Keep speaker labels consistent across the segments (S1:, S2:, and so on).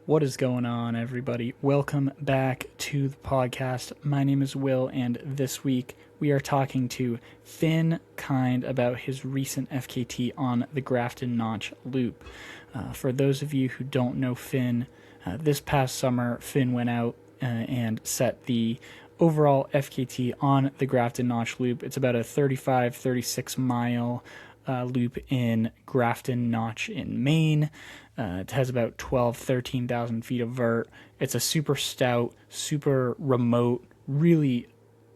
S1: What is going on, everybody? Welcome back to the podcast. My name is Will, and this week we are talking to Kynd about his recent FKT on the Grafton Notch Loop. For those of you who don't know Finn, this past summer, Finn went out and set the overall FKT on the Grafton Notch Loop. It's about a 36 mile loop in Grafton Notch in Maine. It has about 13,000 feet of vert. It's a super stout, super remote, really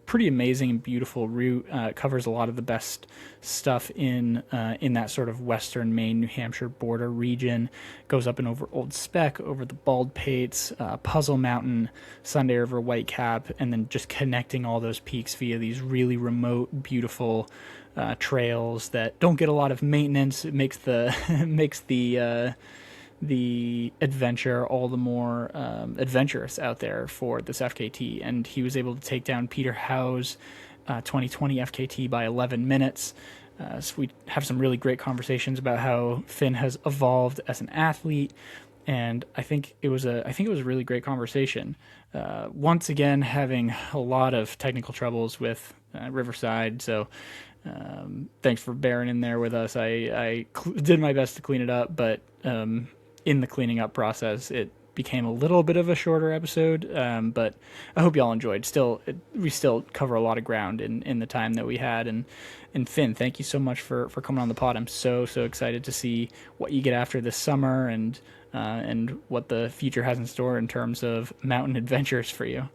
S1: pretty amazing and beautiful route. It covers a lot of the best stuff in that sort of western Maine, New Hampshire border region. Goes up and over Old Speck, over the Baldpates, Puzzle Mountain, Sunday River, Whitecap, and then just connecting all those peaks via these really remote, beautiful trails that don't get a lot of maintenance. It makes the adventure all the more adventurous out there for this FKT. And he was able to take down Peter Howe's 2020 FKT by 11 minutes. So we have some really great conversations about how Finn has evolved as an athlete, and I think it was a really great conversation. Once again, having a lot of technical troubles with Riverside, so thanks for bearing in there with us. I did my best to clean it up, but in the cleaning up process, it became a little bit of a shorter episode, but I hope y'all enjoyed. We still cover a lot of ground in the time that we had. And Finn, thank you so much for coming on the pod. I'm so excited to see what you get after this summer and what the future has in store in terms of mountain adventures for you.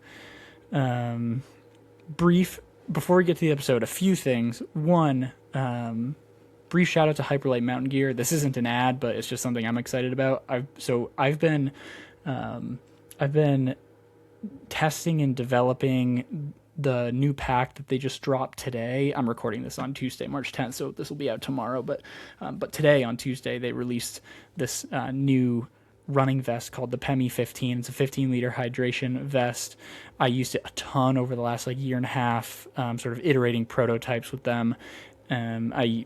S1: Before we get to the episode, a few things. One, brief shout out to Hyperlight Mountain Gear. This isn't an ad, but it's just something I'm excited about. I've been testing and developing the new pack that they just dropped today. I'm recording this on Tuesday, March 10th, so this will be out tomorrow. But today on Tuesday they released this new running vest called the PEMI 15. It's a 15-liter hydration vest. I used it a ton over the last year and a half, sort of iterating prototypes with them. I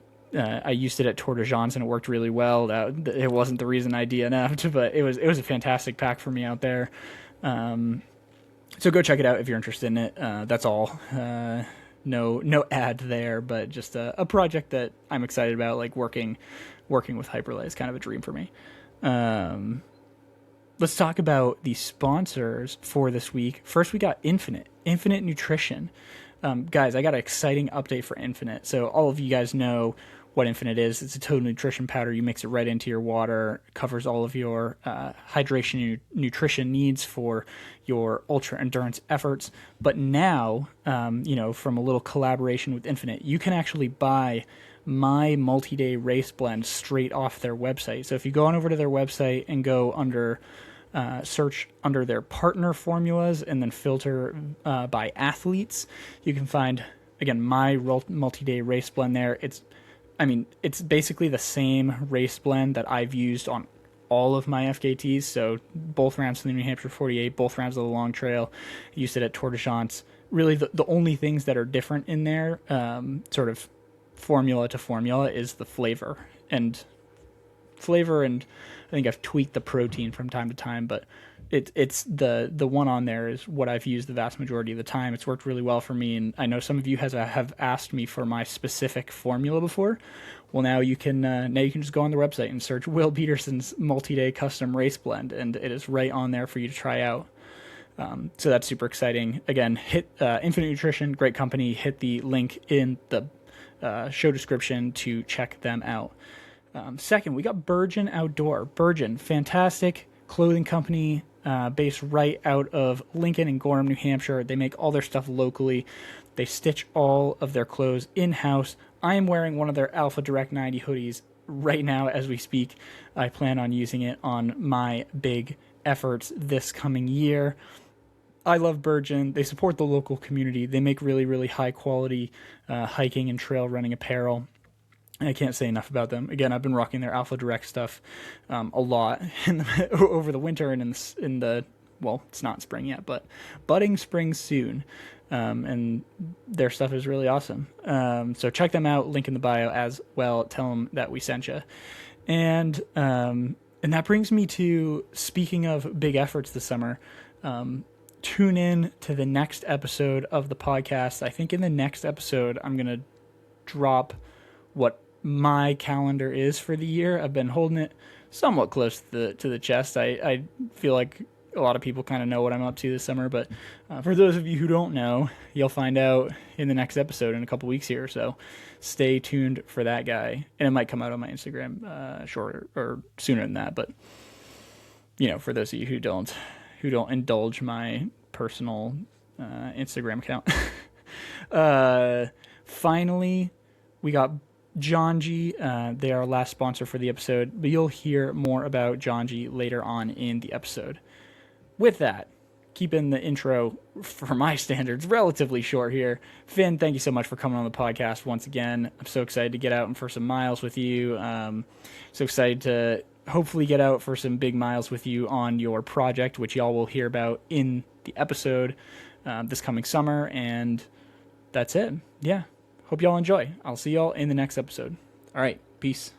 S1: used it at Tour de France and it worked really well. It wasn't the reason I DNF'd, but it was a fantastic pack for me out there. So go check it out if you're interested in it. That's all. No ad there, but just a project that I'm excited about. Like working with Hyperlight is kind of a dream for me. Let's talk about the sponsors for this week. First, we got Infinite Nutrition. Guys, I got an exciting update for Infinite. So all of you guys know what Infinite is. It's a total nutrition powder. You mix it right into your water. It covers all of your hydration and nutrition needs for your ultra endurance efforts. But now, from a little collaboration with Infinite, you can actually buy my multi-day race blend straight off their website. So if you go on over to their website and go under search under their partner formulas and then filter by athletes, you can find, again, my multi-day race blend there. It's basically the same race blend that I've used on all of my FKTs. So both rounds of the New Hampshire 48, both rounds of the Long Trail, used it at Tour de France. Really the only things that are different in there, sort of formula to formula, is the flavor. And I think I've tweaked the protein from time to time, but it's the one on there is what I've used the vast majority of the time. It's worked really well for me, and I know some of you have asked me for my specific formula before. Well, now you can just go on the website and search Will Peterson's multi-day custom race blend, and it is right on there for you to try out. So that's super exciting. Again, hit Infinite Nutrition, great company. Hit the link in the show description to check them out. Second, we got Burgeon Outdoor. Burgeon, fantastic clothing company based right out of Lincoln and Gorham, New Hampshire. They make all their stuff locally. They stitch all of their clothes in-house. I am wearing one of their Alpha Direct 90 hoodies right now as we speak. I plan on using it on my big efforts this coming year. I love Burgeon. They support the local community. They make really, really high quality hiking and trail running apparel. I can't say enough about them. Again, I've been rocking their Alpha Direct stuff a lot over the winter and in the well, it's not spring yet, but budding spring soon. And their stuff is really awesome. So check them out. Link in the bio as well. Tell them that we sent you. And And that brings me to, speaking of big efforts this summer, tune in to the next episode of the podcast. I think in the next episode, I'm going to drop what my calendar is for the year. I've been holding it somewhat close to the chest. I feel like a lot of people kind of know what I'm up to this summer, but for those of you who don't know, you'll find out in the next episode in a couple weeks here. So stay tuned for that guy, and it might come out on my Instagram shorter or sooner than that. But for those of you who don't indulge my personal Instagram account. Finally, we got Janji. They are our last sponsor for the episode, but you'll hear more about Janji later on in the episode. With that, keeping the intro, for my standards, relatively short here. Finn, thank you so much for coming on the podcast once again. I'm so excited to get out and for some miles with you. So excited to hopefully get out for some big miles with you on your project, which y'all will hear about in the episode this coming summer. And that's it. Yeah. Hope y'all enjoy. I'll see y'all in the next episode. All right. Peace.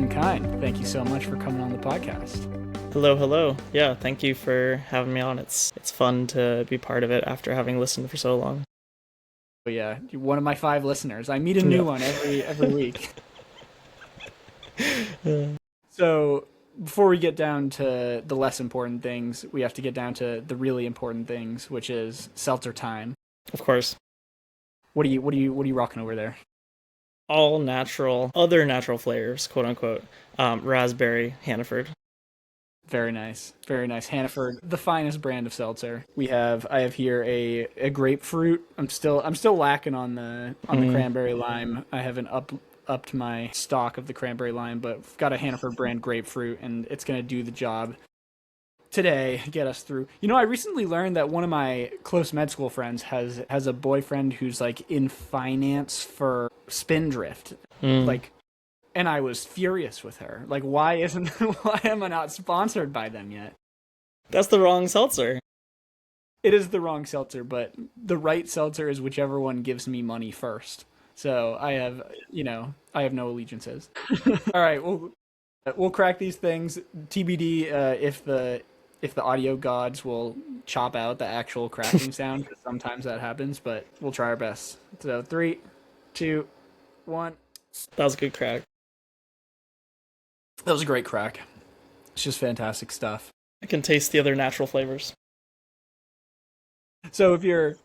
S1: Kynd, thank you so much for coming on the podcast.
S2: Hello. Yeah, thank you for having me on. It's fun to be part of it after having listened for so long.
S1: But yeah, you're one of my 5 listeners. I meet a new one every week. So before we get down to the less important things, we have to get down to the really important things, which is seltzer time.
S2: Of course.
S1: What are you rocking over there?
S2: All natural, other natural flavors, quote unquote. Raspberry, Hannaford.
S1: Very nice. Hannaford, the finest brand of seltzer. I have here a grapefruit. I'm still lacking on the cranberry lime. I haven't upped my stock of the cranberry lime, but I've got a Hannaford brand grapefruit, and it's gonna do the job today, get us through. I recently learned that one of my close med school friends has a boyfriend who's like in finance for Spindrift. And I was furious with her. Like, why am I not sponsored by them yet?
S2: That's the wrong seltzer.
S1: It is the wrong seltzer, but the right seltzer is whichever one gives me money first. So I have no allegiances. All right, we'll crack these things. TBD if the audio gods will chop out the actual cracking sound, because sometimes that happens, but we'll try our best. So 3, 2, 1.
S2: That was a good crack.
S1: That was a great crack. It's just fantastic stuff.
S2: I can taste the other natural flavors.
S1: So if you're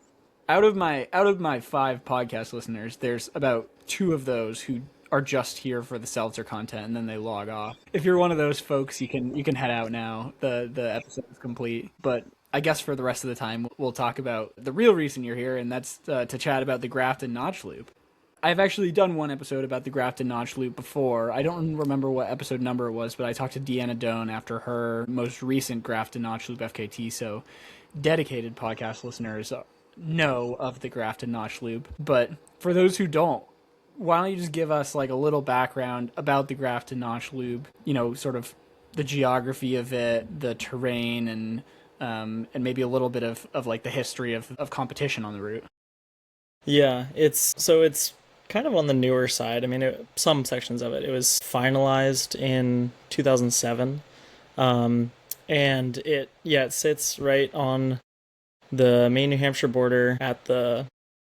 S1: out of my 5 podcast listeners, there's about 2 of those who are just here for the seltzer content, and then they log off. If you're one of those folks, you can head out now. The episode is complete. But I guess for the rest of the time, we'll talk about the real reason you're here, and that's to chat about the Grafton notch loop. I've actually done one episode about the Grafton notch loop before. I don't remember what episode number it was, but I talked to Deanna Doan after her most recent Grafton notch loop FKT, so dedicated podcast listeners know of the Grafton notch loop. But for those who don't, why don't you just give us like a little background about the Grafton notch loop, sort of the geography of it, the terrain, and maybe a little bit of like the history of competition on the route.
S2: Yeah, it's kind of on the newer side. I mean, some sections of it was finalized in 2007, and it sits right on the Maine New Hampshire border at the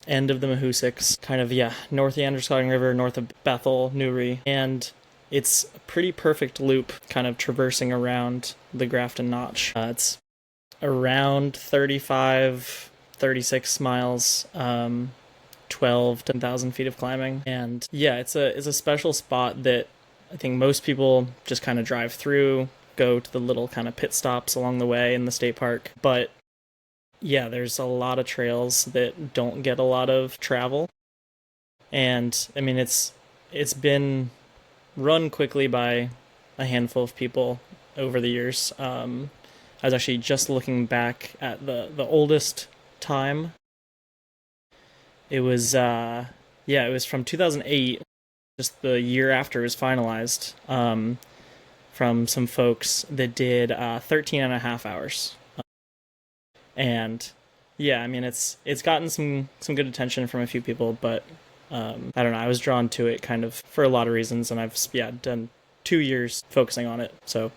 S2: end of the Mahoosics, kind of north of the Androscoggin River, north of Bethel, Newry, and it's a pretty perfect loop, kind of traversing around the Grafton notch. It's around 36 miles. 12 to 10,000 feet of climbing, and it's a special spot that I think most people just kind of drive through, go to the little kind of pit stops along the way in the state park, but there's a lot of trails that don't get a lot of travel, and I mean it's been run quickly by a handful of people over the years. I was actually just looking back at the oldest time. It was Yeah, it was from 2008, just the year after it was finalized, from some folks that did 13 and a half hours. And yeah, I mean it's gotten some good attention from a few people, but I don't know. I was drawn to it kind of for a lot of reasons, and I've done 2 years focusing on it, so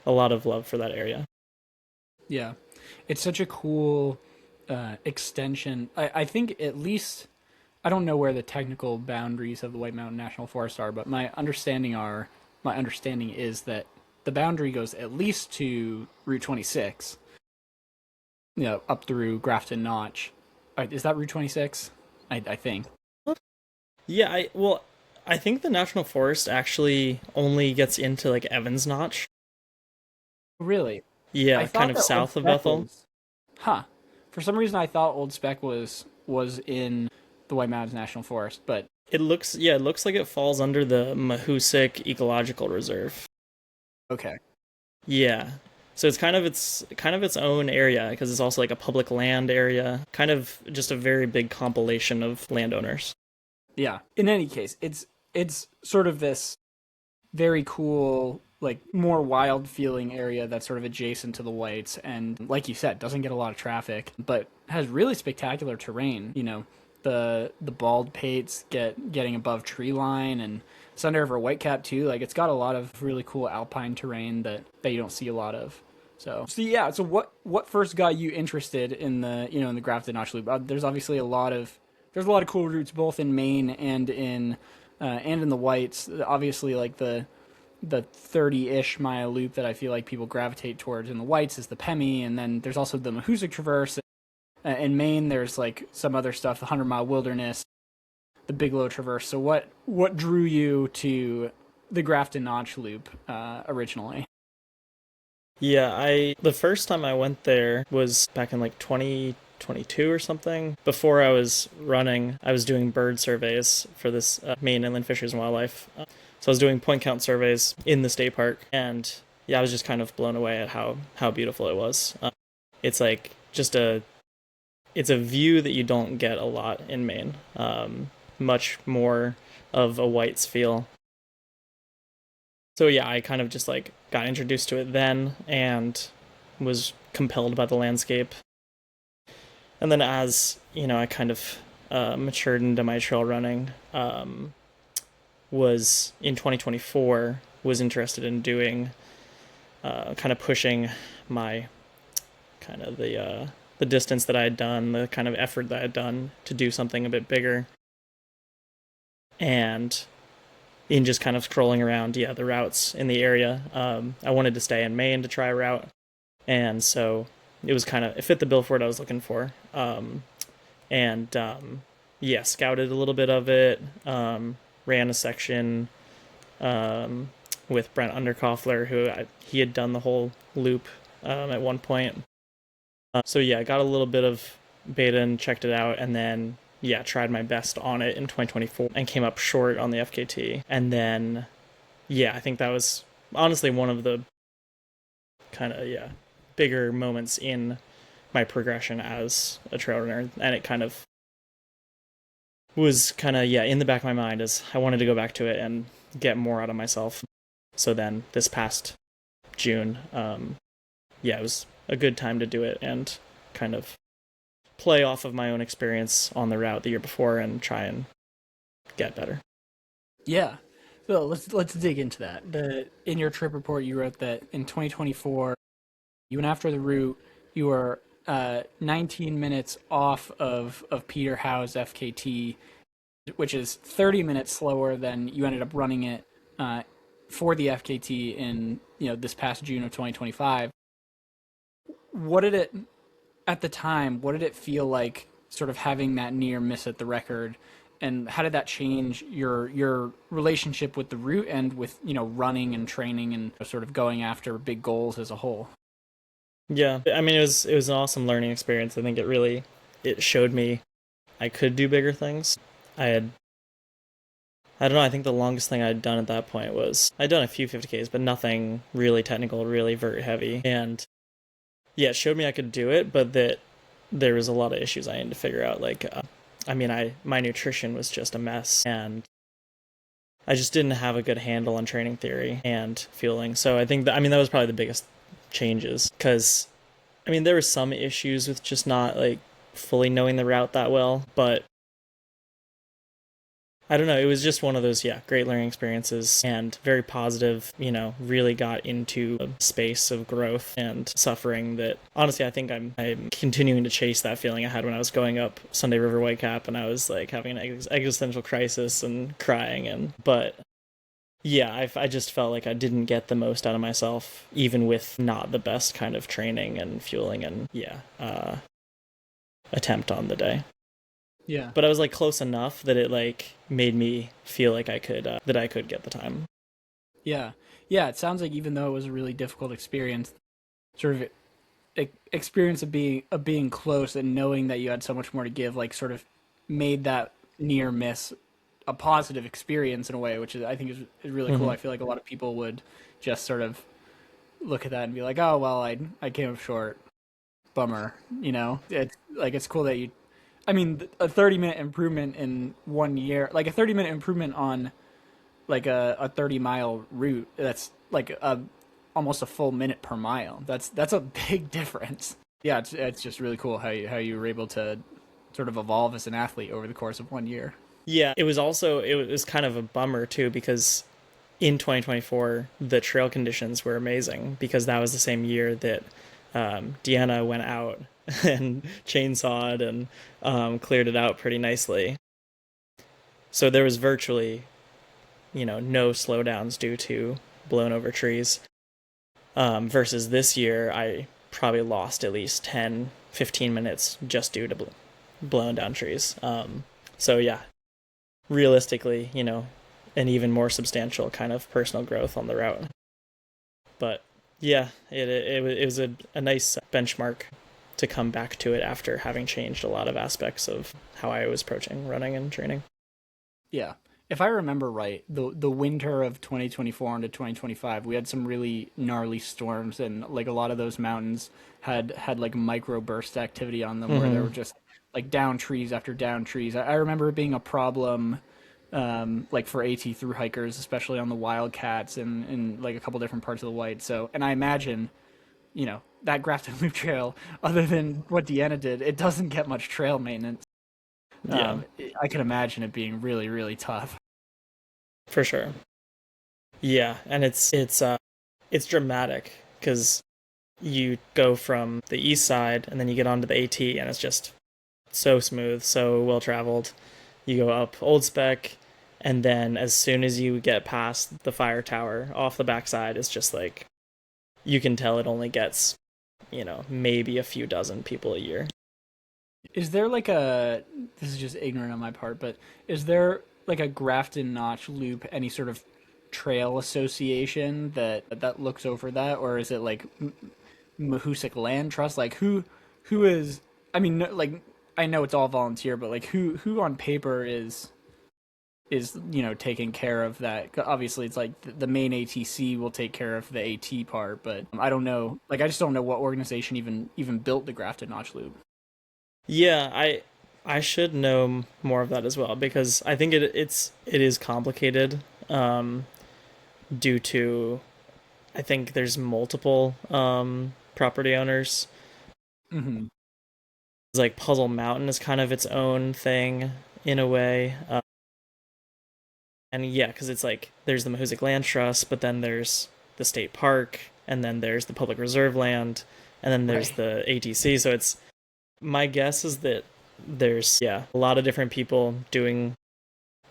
S2: a lot of love for that area.
S1: Yeah, it's such a cool extension. I think at least I don't know where the technical boundaries of the White Mountain National Forest are, but my understanding is that the boundary goes at least to Route 26, up through Grafton Notch. Is that Route 26? I think.
S2: Yeah, I think the national forest actually only gets into like Evans Notch.
S1: Really? I
S2: Yeah, kind
S1: thought
S2: of
S1: that Old
S2: south of
S1: Spec
S2: Bethel.
S1: was. Huh. For some reason, I thought Old Spec was in the White Mountains National Forest, but
S2: It looks like it falls under the Mahoosic Ecological Reserve.
S1: okay.
S2: Yeah. So it's kind of its own area because it's also like a public land area, kind of just a very big compilation of landowners.
S1: Yeah. In any case, it's sort of this very cool, like more wild feeling area that's sort of adjacent to the Whites, and like you said, doesn't get a lot of traffic, but has really spectacular terrain. The bald pates getting above tree line, and Sunday River Whitecap too. Like it's got a lot of really cool alpine terrain that you don't see a lot of. So yeah. So what first got you interested in the Grafton Notch Loop? There's a lot of cool routes both in Maine and in the Whites. Obviously, like the 30-ish mile loop that I feel like people gravitate towards in the Whites is the Pemi, and then there's also the Mahoosic Traverse. In Maine, there's like some other stuff, the 100 Mile Wilderness, the Bigelow Traverse. So what drew you to the Grafton Notch Loop originally?
S2: Yeah, I the first time I went there was back in like 2022 or something. Before I was running, I was doing bird surveys for this Maine Inland Fisheries and Wildlife. So I was doing point count surveys in the state park, and yeah, I was just kind of blown away at how beautiful it was. It's like just it's a view that you don't get a lot in Maine. Much more of a White's feel. So yeah, I kind of just like got introduced to it then and was compelled by the landscape. And then as I kind of matured into my trail running, was in 2024 was interested in doing kind of pushing my kind of the distance that I had done, the kind of effort that I had done to do something a bit bigger, and in just kind of scrolling around, the routes in the area. I wanted to stay in Maine to try a route, and so it fit the bill for what I was looking for. And yeah, scouted a little bit of it, ran a section with Brent Underkoffler, he had done the whole loop at one point. So yeah, I got a little bit of beta and checked it out, and then yeah, tried my best on it in 2024 and came up short on the FKT. And then yeah, I think that was honestly one of the kind of bigger moments in my progression as a trail runner, and it kind of was kind of in the back of my mind as I wanted to go back to it and get more out of myself. So then this past June, it was a good time to do it and kind of play off of my own experience on the route the year before and try and get better.
S1: Yeah. So let's dig into that. In your trip report, you wrote that in 2024, you went after the route. You were 19 minutes off of Peter Howe's FKT, which is 30 minutes slower than you ended up running it for the FKT in this past June of 2025. What did it at the time? What did it feel like, sort of having that near miss at the record, and how did that change your relationship with the route and with running and training and sort of going after big goals as a whole?
S2: Yeah, I mean it was an awesome learning experience. I think it showed me I could do bigger things. I don't know, I think the longest thing I'd done at that point was I'd done a few 50Ks, but nothing really technical, really vert heavy. And yeah, it showed me I could do it, but that there was a lot of issues I needed to figure out. Like I mean, my nutrition was just a mess, and I just didn't have a good handle on training theory and fueling. So I think that, I mean, that was probably the biggest changes, because I mean, there were some issues with just not like fully knowing the route that well, but I don't know. It was just one of those, yeah, great learning experiences and very positive, really got into a space of growth and suffering that honestly, I think I'm continuing to chase that feeling I had when I was going up Sunday River Whitecap and I was like having an existential crisis and crying. But yeah, I just felt like I didn't get the most out of myself, even with not the best kind of training and fueling and, yeah, attempt on the day.
S1: Yeah.
S2: But I was like close enough that it like made me feel like I could that I could get the time.
S1: Yeah. Yeah. It sounds like even though it was a really difficult experience, sort of experience of being close and knowing that you had so much more to give, like sort of made that near miss a positive experience in a way, which is I think is really cool.
S2: Mm-hmm.
S1: I feel like a lot of people would just sort of look at that and be like, oh well, I came up short, bummer. It's like it's cool that you. I mean, a 30-minute improvement in 1 year, like a 30-minute improvement on like a 30-mile route. That's like almost a full minute per mile. That's a big difference. Yeah, it's just really cool how you were able to sort of evolve as an athlete over the course of 1 year.
S2: Yeah, it was kind of a bummer too because in 2024 the trail conditions were amazing because that was the same year that Deanna went out and chainsawed and cleared it out pretty nicely. So there was virtually, no slowdowns due to blown over trees. Versus this year, I probably lost at least 10, 15 minutes just due to blown down trees. So yeah, realistically, an even more substantial kind of personal growth on the route. But yeah, it was a nice benchmark to come back to it after having changed a lot of aspects of how I was approaching running and training.
S1: Yeah. If I remember right, the winter of 2024 into 2025, we had some really gnarly storms, and like a lot of those mountains had like micro burst activity on them, where there were
S2: Mm-hmm.
S1: just like down trees after down trees. I remember it being a problem, like for AT through hikers, especially on the Wildcats and like a couple different parts of the White. So, and I imagine, that Grafton Loop Trail, other than what Deanna did, it doesn't get much trail maintenance.
S2: Yeah,
S1: I can imagine it being really, really tough.
S2: for sure. Yeah, and it's dramatic because you go from the east side and then you get onto the AT and it's just so smooth, so well traveled. You go up Old Spec, and then as soon as you get past the fire tower off the backside, it's just like you can tell it only gets, maybe a few dozen people a year.
S1: Is there like a, this is just ignorant on my part, but is there like a Grafton Notch Loop, any sort of trail association that looks over that, or is it like Mahoosuc Land Trust? Like who is? I mean, like I know it's all volunteer, but like who on paper is taking care of that? Obviously, it's like the main ATC will take care of the AT part, but I don't know. Like I just don't know what organization even built the Grafton Notch Loop.
S2: Yeah, I should know more of that as well because I think it is complicated due to I think there's multiple property owners.
S1: Mm-hmm.
S2: It's like Puzzle Mountain is kind of its own thing in a way. And yeah, because it's like there's the Mahoosuc Land Trust, but then there's the state park, and then there's the public reserve land, and then there's
S1: Right.
S2: the ATC. So it's my guess is that there's yeah a lot of different people doing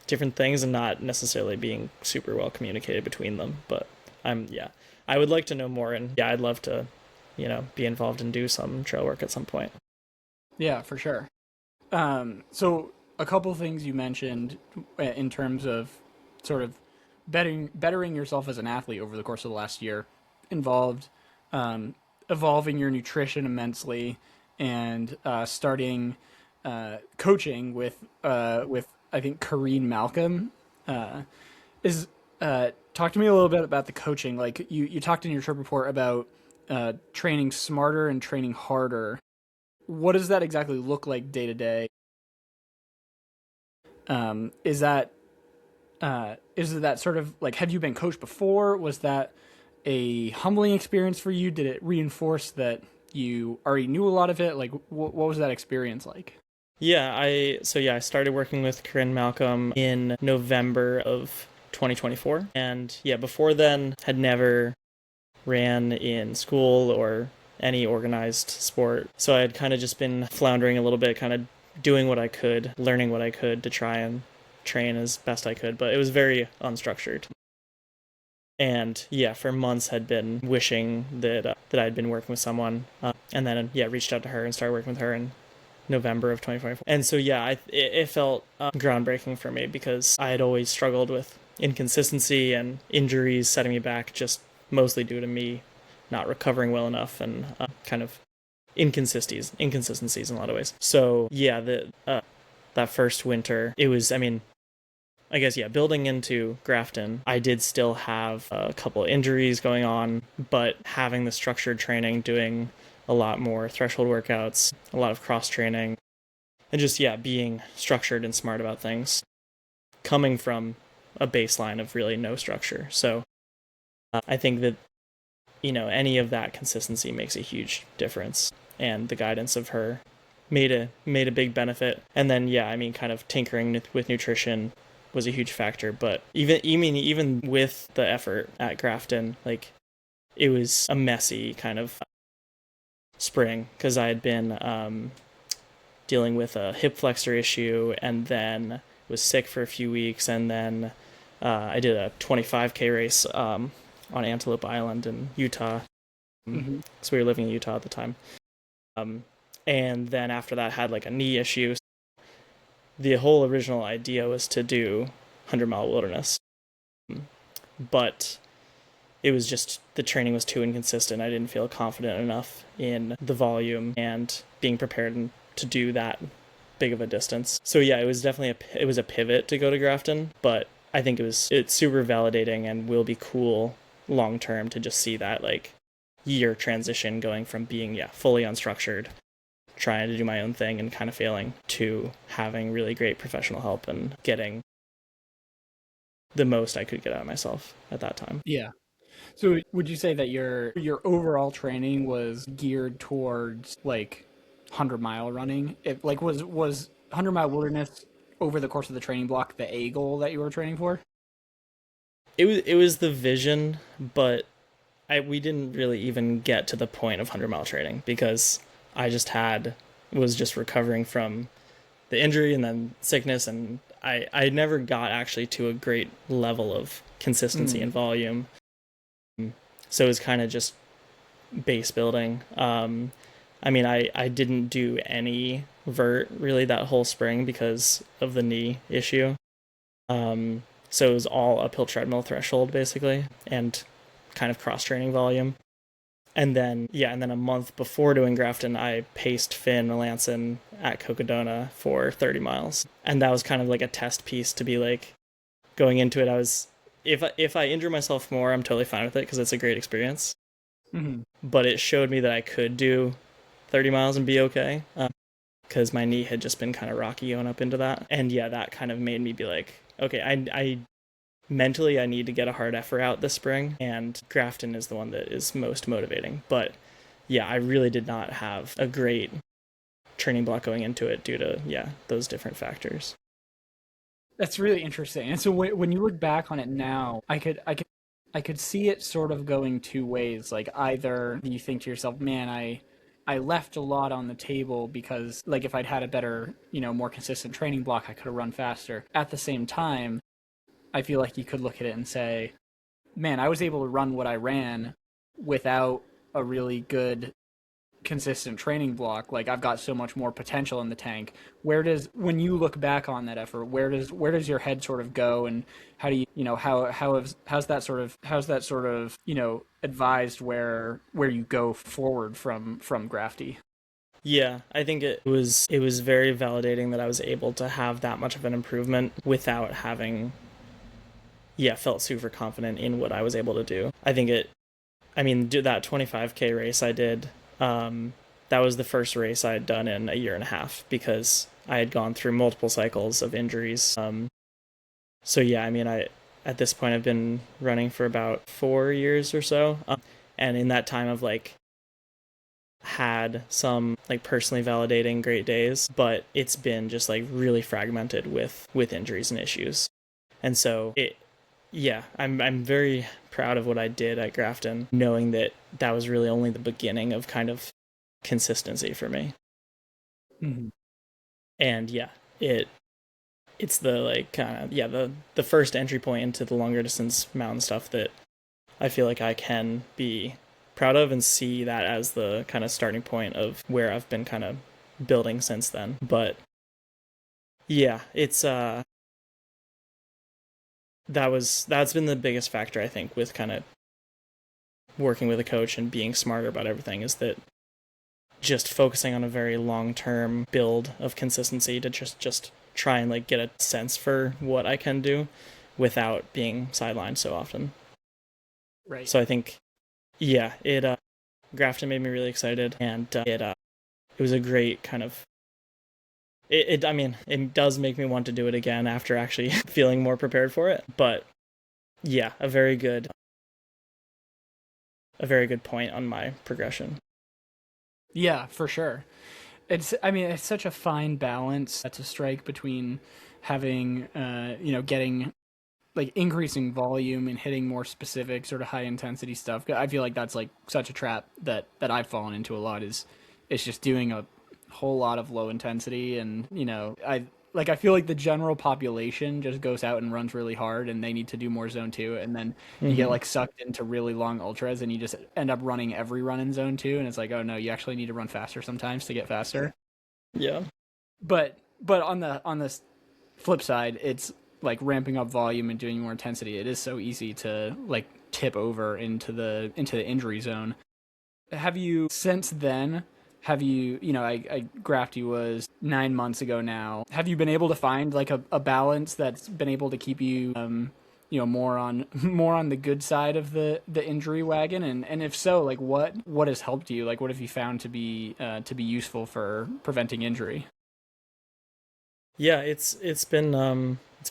S2: different things and not necessarily being super well communicated between them. But I would like to know more, and yeah, I'd love to be involved and do some trail work at some point.
S1: Yeah, for sure. So a couple things you mentioned in terms of sort of bettering yourself as an athlete over the course of the last year involved evolving your nutrition immensely and starting coaching with I think Kareen Malcolm. Is Talk to me a little bit about the coaching. Like you talked in your trip report about training smarter and training harder. What does that exactly look like day to day? Is that sort of like, have you been coached before? Was that a humbling experience for you? Did it reinforce that you already knew a lot of it? Like, what was that experience like?
S2: I started working with Corinne Malcolm in November of 2024, and yeah, before then had never ran in school or any organized sport. So I had kind of just been floundering a little bit, kind of doing what I could, learning what I could to try and train as best I could, but it was very unstructured. And yeah, for months had been wishing that I'd been working with someone, and then reached out to her and started working with her in November of 2024. And so it felt groundbreaking for me because I had always struggled with inconsistency and injuries setting me back, just mostly due to me not recovering well enough and kind of inconsistencies in a lot of ways. So that first winter, it was, I mean, I guess, building into Grafton, I did still have a couple of injuries going on, but having the structured training, doing a lot more threshold workouts, a lot of cross training, and just, being structured and smart about things, coming from a baseline of really no structure. So I think that, any of that consistency makes a huge difference, and the guidance of her made a big benefit. And then, kind of tinkering with nutrition was a huge factor. But even with the effort at Grafton, like, it was a messy kind of spring because I had been dealing with a hip flexor issue and then was sick for a few weeks, and then I did a 25K race on Antelope Island in Utah.
S1: Mm-hmm.
S2: So we were living in Utah at the time. And then after that had like a knee issue. The whole original idea was to do 100-mile wilderness. But it was just, the training was too inconsistent. I didn't feel confident enough in the volume and being prepared to do that big of a distance. So it was definitely it was a pivot to go to Grafton, but I think it's super validating and will be cool long term to just see that like year transition going from being fully unstructured, trying to do my own thing and kind of failing, to having really great professional help and getting the most I could get out of myself at that time.
S1: Yeah. So would you say that your overall training was geared towards like 100-mile running? It like was 100-mile wilderness over the course of the training block the A goal that you were training for?
S2: It was the vision, but we didn't really even get to the point of 100-mile training because I was just recovering from the injury and then sickness, and I never got actually to a great level of consistency and volume. So it was kind of just base building. I didn't do any vert really that whole spring because of the knee issue. So it was all uphill treadmill threshold basically, and kind of cross training volume. And then a month before doing Grafton, I paced Finn Melanson at Cocodona for 30 miles. And that was kind of like a test piece to be like, going into it, I was, if I injure myself more, I'm totally fine with it because it's a great experience.
S1: Mm-hmm.
S2: But it showed me that I could do 30 miles and be okay, because my knee had just been kind of rocky going up into that. And that kind of made me be like, okay, I mentally, I need to get a hard effort out this spring, and Grafton is the one that is most motivating. But I really did not have a great training block going into it due to those different factors.
S1: That's really interesting. And so when you look back on it now, I could see it sort of going two ways. Like, either you think to yourself, man, I left a lot on the table because, like, if I'd had a better, more consistent training block, I could have run faster. At the same time, I feel like you could look at it and say, man, I was able to run what I ran without a really good, consistent training block. Like, I've got so much more potential in the tank. When you look back on that effort, where does your head sort of go, and how do you, how's that sort of, advised where you go forward from Grafty?
S2: Yeah, I think it was very validating that I was able to have that much of an improvement without having felt super confident in what I was able to do. I think do that 25K race I did, that was the first race I had done in a year and a half, because I had gone through multiple cycles of injuries. So yeah, I mean, I at this point I've been running for about 4 years or so, and in that time I've like had some like personally validating great days, but it's been just like really fragmented with injuries and issues. And so yeah, I'm very proud of what I did at Grafton, knowing that that was really only the beginning of kind of consistency for me.
S1: Mm-hmm.
S2: And yeah, it's the like kind of the first entry point into the longer distance mountain stuff that I feel like I can be proud of and see that as the kind of starting point of where I've been kind of building since then. But yeah, it's that's been the biggest factor I think with kind of working with a coach and being smarter about everything, is that just focusing on a very long-term build of consistency to just try and like get a sense for what I can do without being sidelined so often.
S1: Right.
S2: So I think yeah, it Grafton made me really excited, and it was a great kind of I mean, it does make me want to do it again after actually feeling more prepared for it. But yeah, a very good point on my progression.
S1: Yeah, for sure. I mean, it's such a fine balance to strike between having, getting like increasing volume and hitting more specific sort of high intensity stuff. I feel like that's like such a trap that I've fallen into a lot, is it's just doing a whole lot of low intensity. And I feel like the general population just goes out and runs really hard, and they need to do more zone 2, and then you get
S2: Mm-hmm.
S1: like sucked into really long ultras, and you just end up running every run in zone 2, and it's like, oh no, you actually need to run faster sometimes to get faster.
S2: Yeah.
S1: But on the flip side, it's like ramping up volume and doing more intensity. It is so easy to like tip over into the injury zone. Have you since then? Have you, I graphed you was 9 months ago now. Have you been able to find like a balance that's been able to keep you, more on more on the good side of the injury wagon? And if so, like what has helped you? Like what have you found to be useful for preventing injury?
S2: Yeah, it's been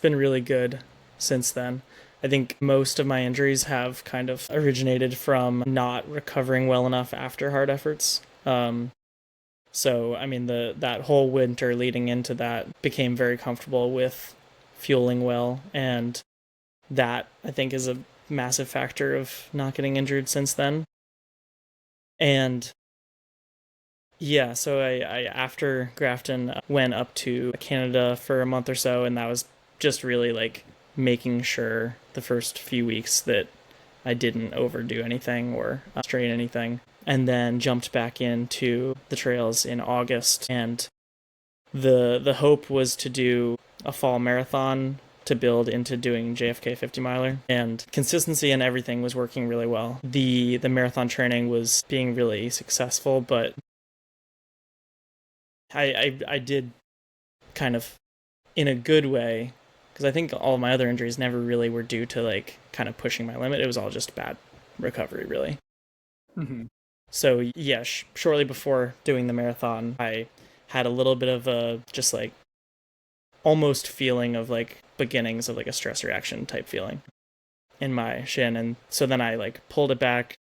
S2: really good since then. I think most of my injuries have kind of originated from not recovering well enough after hard efforts. So I mean that whole winter leading into that became very comfortable with fueling well, and that I think is a massive factor of not getting injured since then. And yeah, so I after Grafton went up to Canada for a month or so, and that was just really like making sure the first few weeks that I didn't overdo anything or strain anything, and then jumped back into the trails in August. And the hope was to do a fall marathon to build into doing JFK 50 miler, and consistency and everything was working really well. The marathon training was being really successful, but I did kind of in a good way, because I think all of my other injuries never really were due to like kind of pushing my limit. It was all just bad recovery, really.
S1: Mm-hmm.
S2: So yeah, shortly before doing the marathon, I had a little bit of a just like almost feeling of like beginnings of like a stress reaction type feeling in my shin, and so then I like pulled it back,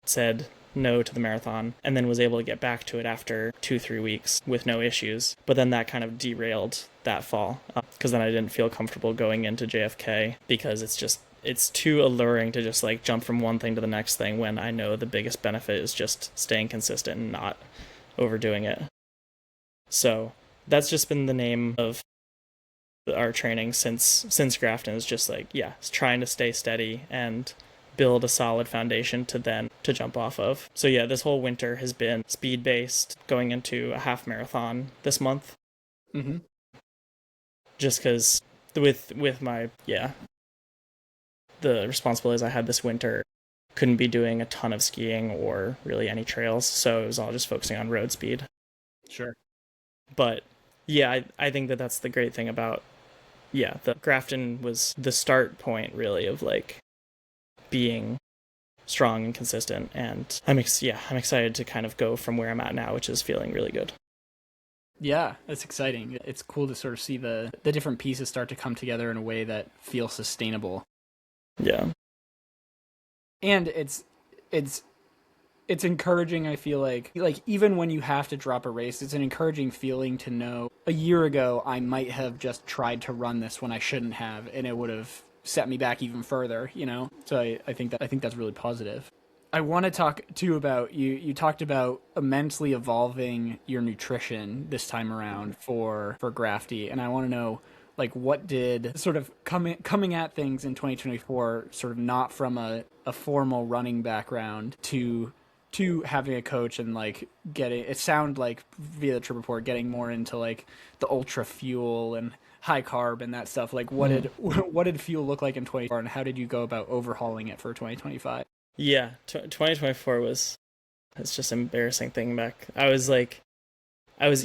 S2: said no to the marathon, and then was able to get back to it after 2-3 weeks with no issues. But then that kind of derailed that fall, because then I didn't feel comfortable going into JFK, because it's too alluring to just like jump from one thing to the next thing when I know the biggest benefit is just staying consistent and not overdoing it. So that's just been the name of our training since Grafton, is just like, yeah, it's trying to stay steady and build a solid foundation to then to jump off of. So yeah, this whole winter has been speed based, going into a half marathon this month,
S1: Mm-hmm.
S2: just because with my the responsibilities I had this winter, couldn't be doing a ton of skiing or really any trails, so it was all just focusing on road speed.
S1: Sure.
S2: But yeah, I think that that's the great thing about the Grafton was the start point really of like being strong and consistent, and I'm excited to kind of go from where I'm at now, which is feeling really good.
S1: Yeah, that's exciting. It's cool to sort of see the different pieces start to come together in a way that feels sustainable.
S2: Yeah.
S1: And it's it's encouraging. I feel like even when you have to drop a race, it's an encouraging feeling to know a year ago I might have just tried to run this when I shouldn't have, and it would have set me back even further, you know. So I think that's really positive. I want to talk too about you talked about immensely evolving your nutrition this time around for Grafty, and I want to know like what did sort of coming at things in 2024, sort of not from a formal running background to having a coach and like getting it sound like via the trip report getting more into like the ultra fuel and high carb and that stuff. Like what
S2: Mm.
S1: did what did fuel look like in 2024, and how did you go about overhauling it for 2025?
S2: Yeah, 2024 was, it's just an embarrassing thing back. I was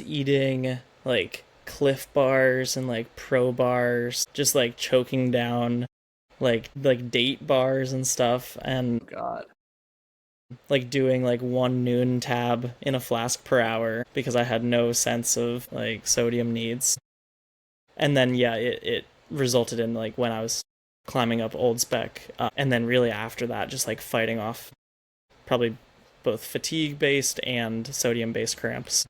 S2: eating like Cliff bars and like Pro bars, just like choking down like date bars and stuff, and
S1: Oh God.
S2: like doing like 1 noon tab in a flask per hour because I had no sense of like sodium needs. And then yeah, it resulted in like when I was climbing up Old Spec, and then really after that, just like fighting off probably both fatigue based and sodium based cramps.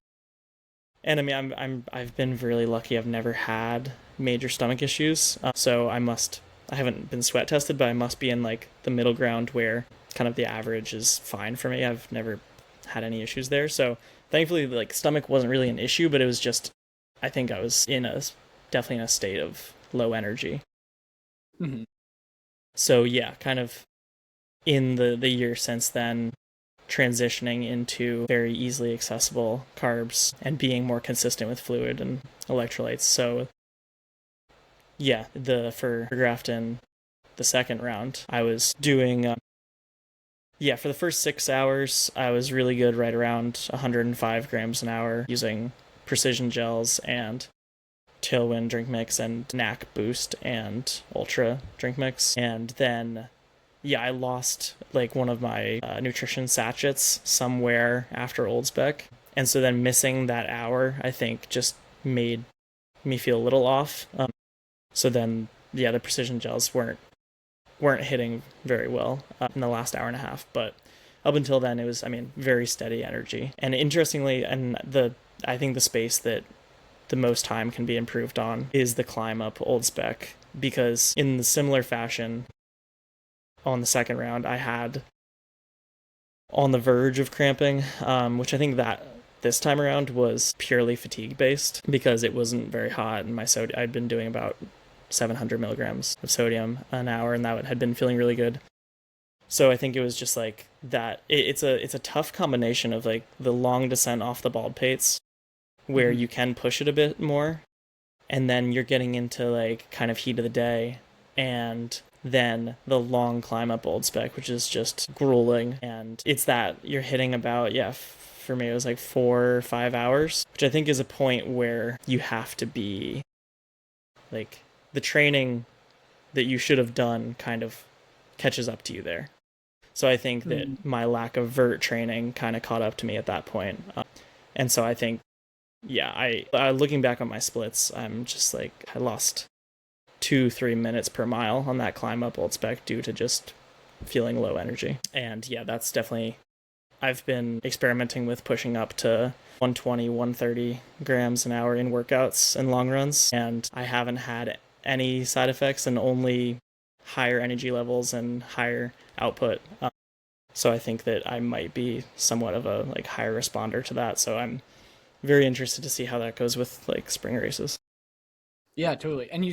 S2: And I mean, I've been really lucky. I've never had major stomach issues, so I haven't been sweat tested, but I must be in like the middle ground where kind of the average is fine for me. I've never had any issues there, so thankfully, like stomach wasn't really an issue, but it was just I think I was definitely in a state of low energy.
S1: Mm-hmm.
S2: So yeah, kind of in the year since then, transitioning into very easily accessible carbs and being more consistent with fluid and electrolytes. So yeah, the for Grafton, the second round, I was doing yeah, for the first 6 hours, I was really good, right around 105 grams an hour using precision gels and Tailwind drink mix and NAC boost and Ultra drink mix. And then yeah, I lost like one of my nutrition sachets somewhere after Old Spec. And so then missing that hour, I think, just made me feel a little off. So then, yeah, the precision gels weren't hitting very well in the last hour and a half. But up until then, it was, I mean, very steady energy. And interestingly, and I think the space that the most time can be improved on is the climb up Old Spec, because in the similar fashion, on the second round, I had on the verge of cramping, which I think that this time around was purely fatigue based because it wasn't very hot and my sodium, I'd been doing about 700 milligrams of sodium an hour and that had been feeling really good. So I think it was just like that. It's a tough combination of like the long descent off the baldpates where
S1: Mm-hmm.
S2: you can push it a bit more, and then you're getting into like kind of heat of the day, and then the long climb up Old Spec, which is just grueling. And it's that you're hitting about, yeah, for me, it was like 4 or 5 hours, which I think is a point where you have to be like the training that you should have done kind of catches up to you there. So I think
S1: Mm-hmm.
S2: that my lack of vert training kind of caught up to me at that point. And so I think, yeah, looking back on my splits, I'm just like, I lost 2-3 minutes per mile on that climb up Old Spec due to just feeling low energy. And yeah, that's definitely, I've been experimenting with pushing up to 120, 130 grams an hour in workouts and long runs, and I haven't had any side effects and only higher energy levels and higher output. So I think that I might be somewhat of a like higher responder to that. So I'm very interested to see how that goes with like spring races.
S1: Yeah, totally. And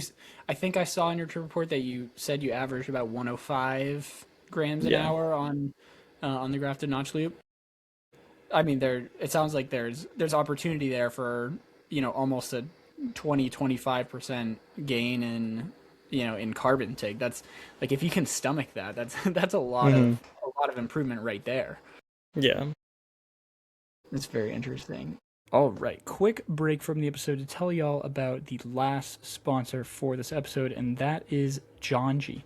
S1: I think I saw in your trip report that you said you averaged about 105 grams an
S2: Yeah.
S1: hour on the grafted notch loop. I mean, it sounds like there's opportunity there for, you know, almost a 20-25% gain in, you know, in carb intake. That's like if you can stomach that, that's that's
S2: Mm-hmm.
S1: a lot of improvement right there.
S2: Yeah.
S1: It's very interesting. All right, quick break from the episode to tell y'all about the last sponsor for this episode, and that is Janji.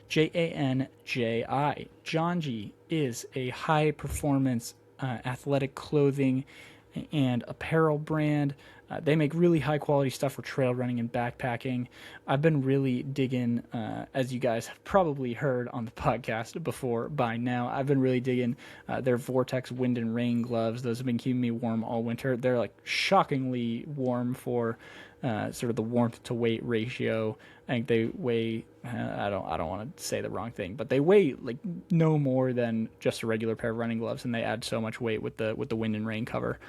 S1: Janji. Janji is a high performance athletic clothing and apparel brand They make really high quality stuff for trail running and backpacking. I've been really digging, as you guys have probably heard on the podcast before by now, I've been really digging their Vortex wind and rain gloves. Those have been keeping me warm all winter. They're like shockingly warm for sort of the warmth to weight ratio. I think they weigh. I don't want to say the wrong thing, but they weigh like no more than just a regular pair of running gloves, and they add so much weight with the wind and rain cover,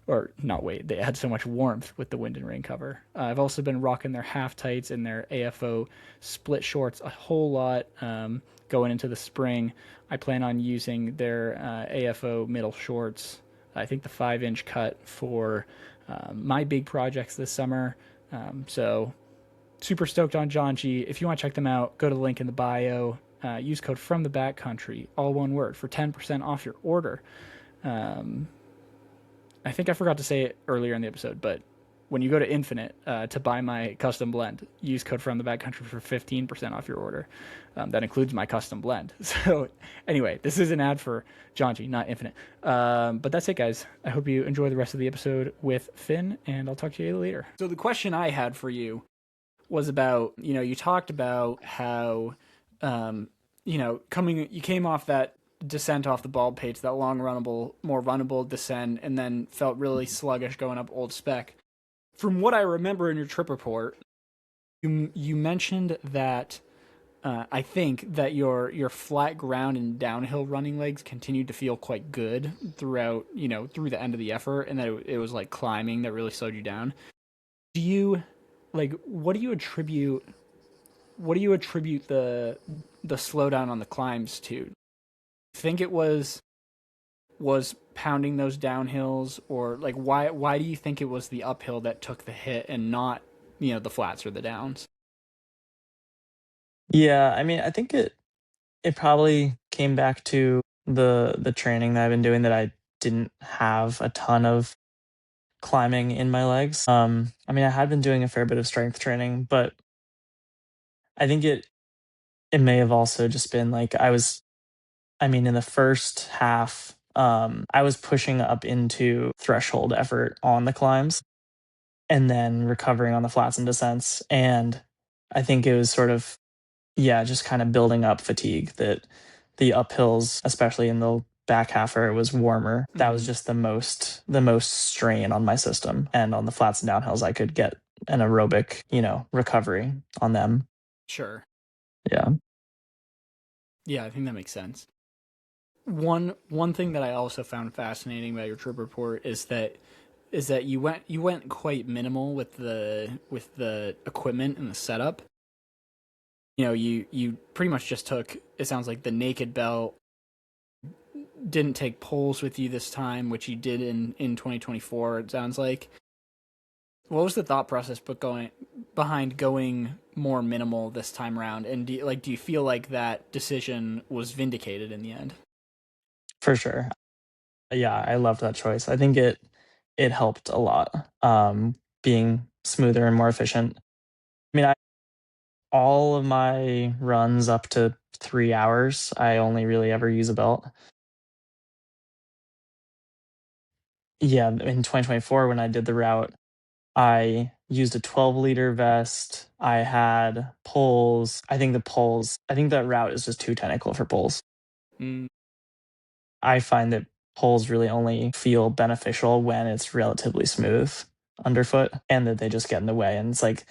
S1: or not weight. They add so much warmth with the wind and rain cover. I've also been rocking their half tights and their AFO split shorts a whole lot going into the spring. I plan on using their AFO middle shorts. I think the 5-inch cut for my big projects this summer. So super stoked on John G. If you want to check them out, go to the link in the bio. Use code from the backcountry, all one word, for 10% off your order. I think I forgot to say it earlier in the episode, but when you go to Infinite to buy my custom blend, use code from the backcountry for 15% off your order. That includes my custom blend. So anyway, this is an ad for John G, not Infinite. But that's it, guys. I hope you enjoy the rest of the episode with Finn, and I'll talk to you later. So the question I had for you was about, you talked about how, you came off that descent off the Baldpates, that long runnable, more runnable descent, and then felt really sluggish going up Old Spec. From what I remember in your trip report, you mentioned that I think that your flat ground and downhill running legs continued to feel quite good throughout, through the end of the effort, and that it was like climbing that really slowed you down. Do you what do you attribute the slowdown on the climbs to? Think it was pounding those downhills, or like why do you think it was the uphill that took the hit and not the flats or the downs?
S2: Yeah, I mean, I think it probably came back to the training that I've been doing, that I didn't have a ton of climbing in my legs. I mean, I had been doing a fair bit of strength training, but I think it may have also just been like I mean, in the first half, I was pushing up into threshold effort on the climbs and then recovering on the flats and descents. And I think it was sort of, yeah, just kind of building up fatigue, that the uphills, especially in the back half where it was warmer, that was just the most strain on my system. And on the flats and downhills, I could get an aerobic, recovery on them.
S1: Sure.
S2: Yeah.
S1: Yeah, I think that makes sense. One thing that I also found fascinating about your trip report is that you went quite minimal with the equipment and the setup. You pretty much just took, it sounds like, the naked belt. Didn't take poles with you this time, which you did in 2024, it sounds like. What was the thought process behind going more minimal this time around? And do you feel like that decision was vindicated in the end?
S2: For sure. Yeah, I loved that choice. I think it helped a lot, being smoother and more efficient. I mean, all of my runs up to 3 hours, I only really ever use a belt. Yeah, in 2024 when I did the route, I used a 12-liter vest. I had poles. I think that route is just too technical for poles.
S1: Mm,
S2: I find that poles really only feel beneficial when it's relatively smooth underfoot, and that they just get in the way. And it's like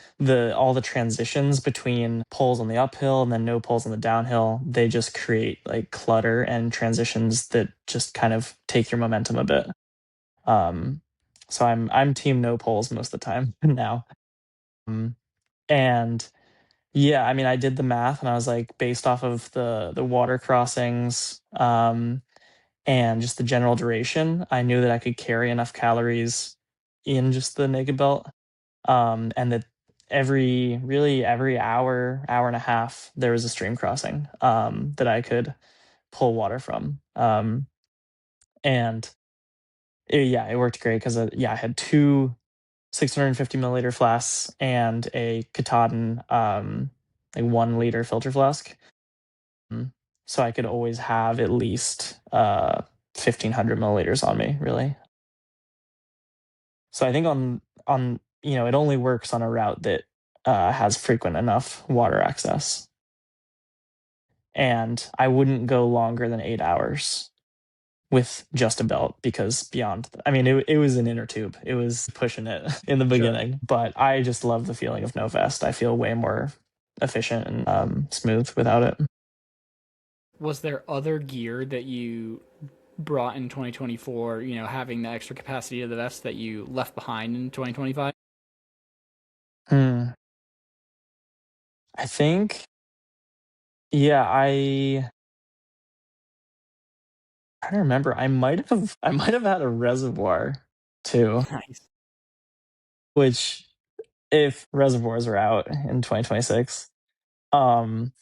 S2: all the transitions between poles on the uphill and then no poles on the downhill, they just create like clutter and transitions that just kind of take your momentum a bit. Um, so I'm team no poles most of the time now. Um, and yeah, I mean, I did the math and I was like, based off of the water crossings, and just the general duration, I knew that I could carry enough calories in just the naked belt. And that every hour and a half, there was a stream crossing that I could pull water from. And yeah, it worked great because yeah, I had two 650 milliliter flasks and a Katahdin like 1 liter filter flask. Mm. So I could always have at least 1500 milliliters on me, really. So I think on it only works on a route that has frequent enough water access. And I wouldn't go longer than 8 hours with just a belt because I mean, it was an inner tube. It was pushing it in the
S1: Sure.
S2: beginning, but I just love the feeling of no vest. I feel way more efficient and smooth without it.
S1: Was there other gear that you brought in 2024, having the extra capacity of the vest that you left behind in 2025?
S2: Hmm. I think, yeah, I don't remember. I might have had a reservoir too,
S1: Nice.
S2: which if reservoirs are out in 2026, um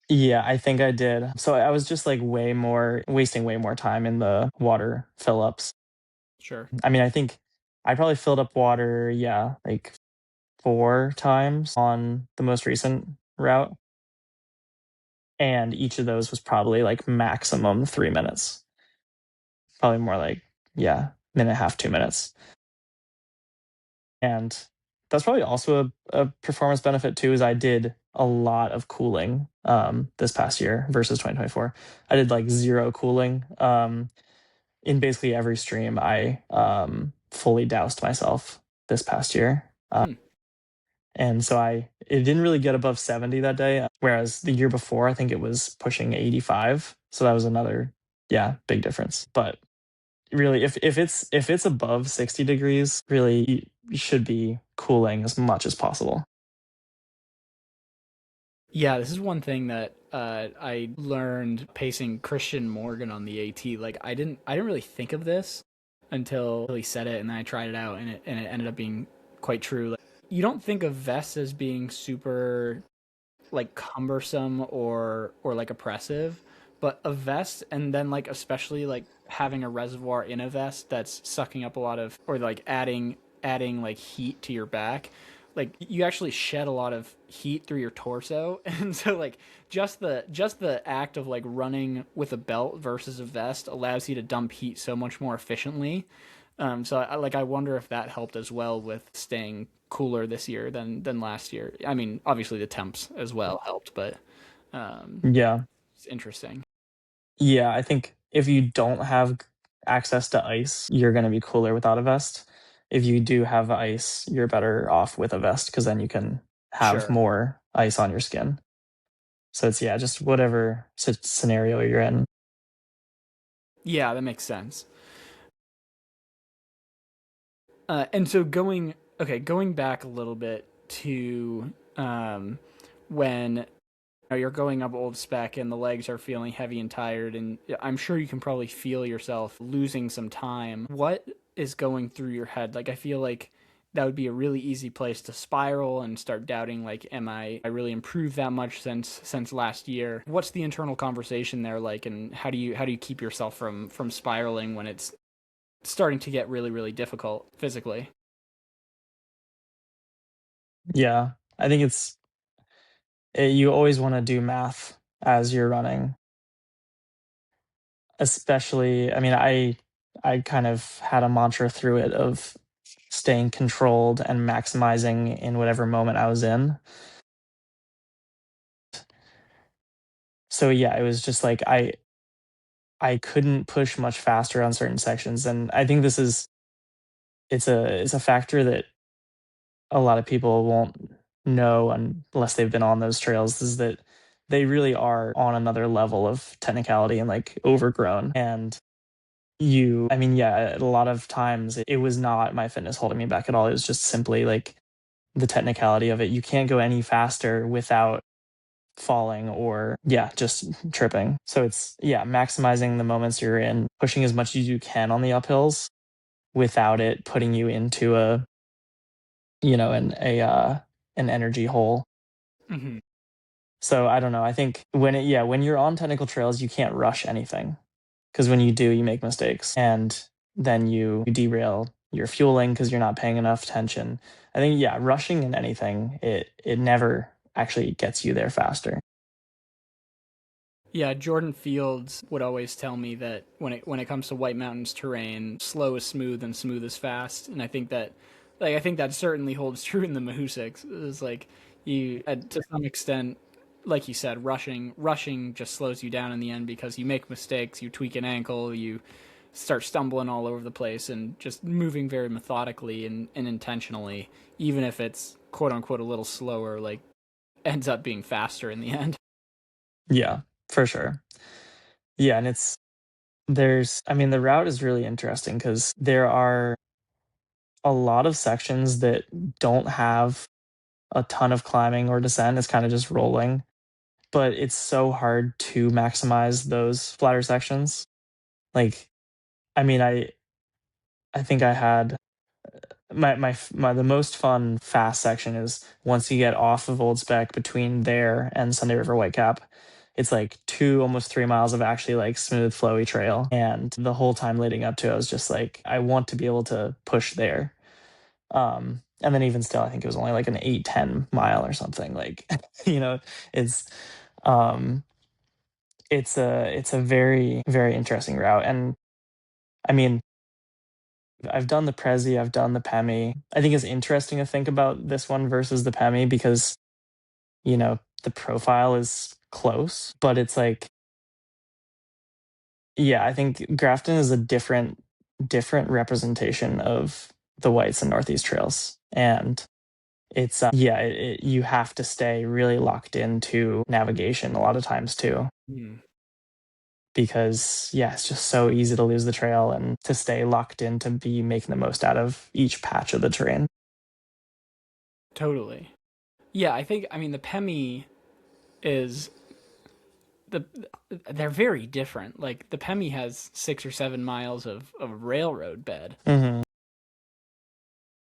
S2: yeah, I think I did. So I was just like wasting way more time in the water fill ups.
S1: Sure.
S2: I mean, I think I probably filled up water, yeah, like 4 times on the most recent route. And each of those was probably like maximum 3 minutes. Probably more like, yeah, minute and a half, 2 minutes. And that's probably also a performance benefit too, is I did a lot of cooling this past year versus 2024. I did like zero cooling. In basically every stream, I fully doused myself this past year.
S1: Hmm.
S2: And so it didn't really get above 70 that day, whereas the year before, I think it was pushing 85. So that was another, yeah, big difference. But really, if it's above 60 degrees, really you should be cooling as much as possible.
S1: Yeah, this is one thing that I learned pacing Christian Morgan on the AT. Like I didn't really think of this until he said it, and then I tried it out, and it ended up being quite true. Like, you don't think of vests as being super like cumbersome or like oppressive, but a vest, and then like especially like having a reservoir in a vest that's sucking up a lot of, or like adding like heat to your back, like you actually shed a lot of heat through your torso. And so like just the act of like running with a belt versus a vest allows you to dump heat so much more efficiently. So I wonder if that helped as well with staying cooler this year than last year. I mean, obviously the temps as well helped, but um,
S2: Yeah.
S1: it's interesting.
S2: Yeah, I think if you don't have access to ice, you're going to be cooler without a vest. If you do have ice, you're better off with a vest because then you can have
S1: Sure.
S2: more ice on your skin. So it's, yeah, just whatever scenario you're in.
S1: Yeah, that makes sense. And so going back a little bit to when you're going up old spec and the legs are feeling heavy and tired, and I'm sure you can probably feel yourself losing some time. What is going through your head? Like I feel like that would be a really easy place to spiral and start doubting, like, am I really improved that much since last year? What's the internal conversation there like, and how do you keep yourself from spiraling when it's starting to get really really difficult physically?
S2: Yeah, I think you always want to do math as you're running, especially, I mean, I kind of had a mantra through it of staying controlled and maximizing in whatever moment I was in. So yeah, it was just like I couldn't push much faster on certain sections, and I think it's a factor that a lot of people won't know unless they've been on those trails, is that they really are on another level of technicality and like overgrown. And I mean, yeah, a lot of times it was not my fitness holding me back at all. It was just simply like the technicality of it. You can't go any faster without falling or, yeah, just tripping. So it's, yeah, maximizing the moments you're in, pushing as much as you can on the uphills without it putting you into an energy hole.
S1: Mm-hmm.
S2: So I don't know. I think when you're on technical trails, you can't rush anything, because when you do, you make mistakes and then you derail your fueling because you're not paying enough attention. I think, yeah, rushing in anything, it never actually gets you there faster.
S1: Yeah, Jordan Fields would always tell me that when it comes to White Mountains terrain, slow is smooth and smooth is fast, and I think that certainly holds true in the Mahoosics. It's like you to some extent, like you said, rushing just slows you down in the end because you make mistakes, you tweak an ankle, you start stumbling all over the place, and just moving very methodically and intentionally, even if it's quote unquote a little slower, like ends up being faster in the end.
S2: Yeah, for sure. Yeah, and I mean, the route is really interesting because there are a lot of sections that don't have a ton of climbing or descent. It's kind of just rolling, but it's so hard to maximize those flatter sections. Like, I mean, I think I had my the most fun fast section is once you get off of Old Spec between there and Sunday River Whitecap. It's like 2 almost 3 miles of actually like smooth flowy trail, and the whole time leading up to it, I was just like, I want to be able to push there. And then even still, I think it was only like an 8-10 mile or something, like you know. It's um it's a very very interesting route. And I mean, I've done the Prezi, I've done the Pemi. I think it's interesting to think about this one versus the Pemi because, the profile is close, but it's like, yeah, I think Grafton is a different representation of the Whites and Northeast Trails. And it's yeah, you have to stay really locked into navigation a lot of times too,
S1: Hmm.
S2: because yeah, it's just so easy to lose the trail and to stay locked in to be making the most out of each patch of the terrain.
S1: Totally. Yeah, I mean the Pemi is the they're very different. Like the Pemi has 6 or 7 miles of railroad bed.
S2: Hmm.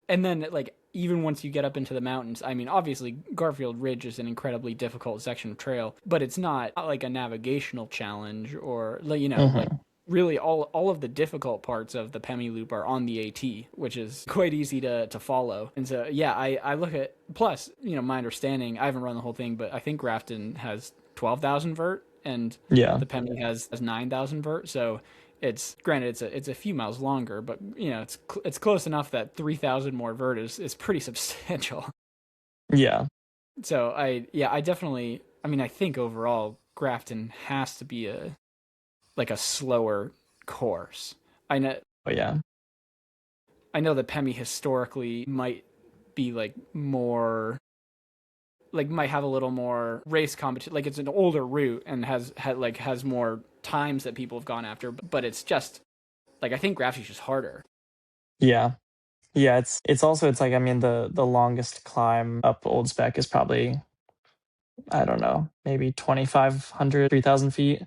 S1: And then like even once you get up into the mountains, I mean obviously Garfield Ridge is an incredibly difficult section of trail, but it's not like a navigational challenge or like
S2: Hmm.
S1: really all of the difficult parts of the Pemi Loop are on the AT, which is quite easy to follow. And so yeah, I look at plus, my understanding, I haven't run the whole thing, but I think Grafton has 12,000 vert and
S2: Yeah.
S1: the Pemi has 9,000 vert. So it's granted it's a few miles longer, but it's close enough that 3,000 more vert is pretty substantial.
S2: Yeah.
S1: So I definitely, I mean, I think overall Grafton has to be a slower course. I know
S2: Oh yeah.
S1: I know that Pemi historically might be like more like might have a little more race competition. Like it's an older route and has more times that people have gone after, but it's just like I think Grafton's just harder.
S2: Yeah. Yeah, it's also, it's like, I mean, the longest climb up Old Spec is probably, I don't know, maybe 2,500, 3,000 feet.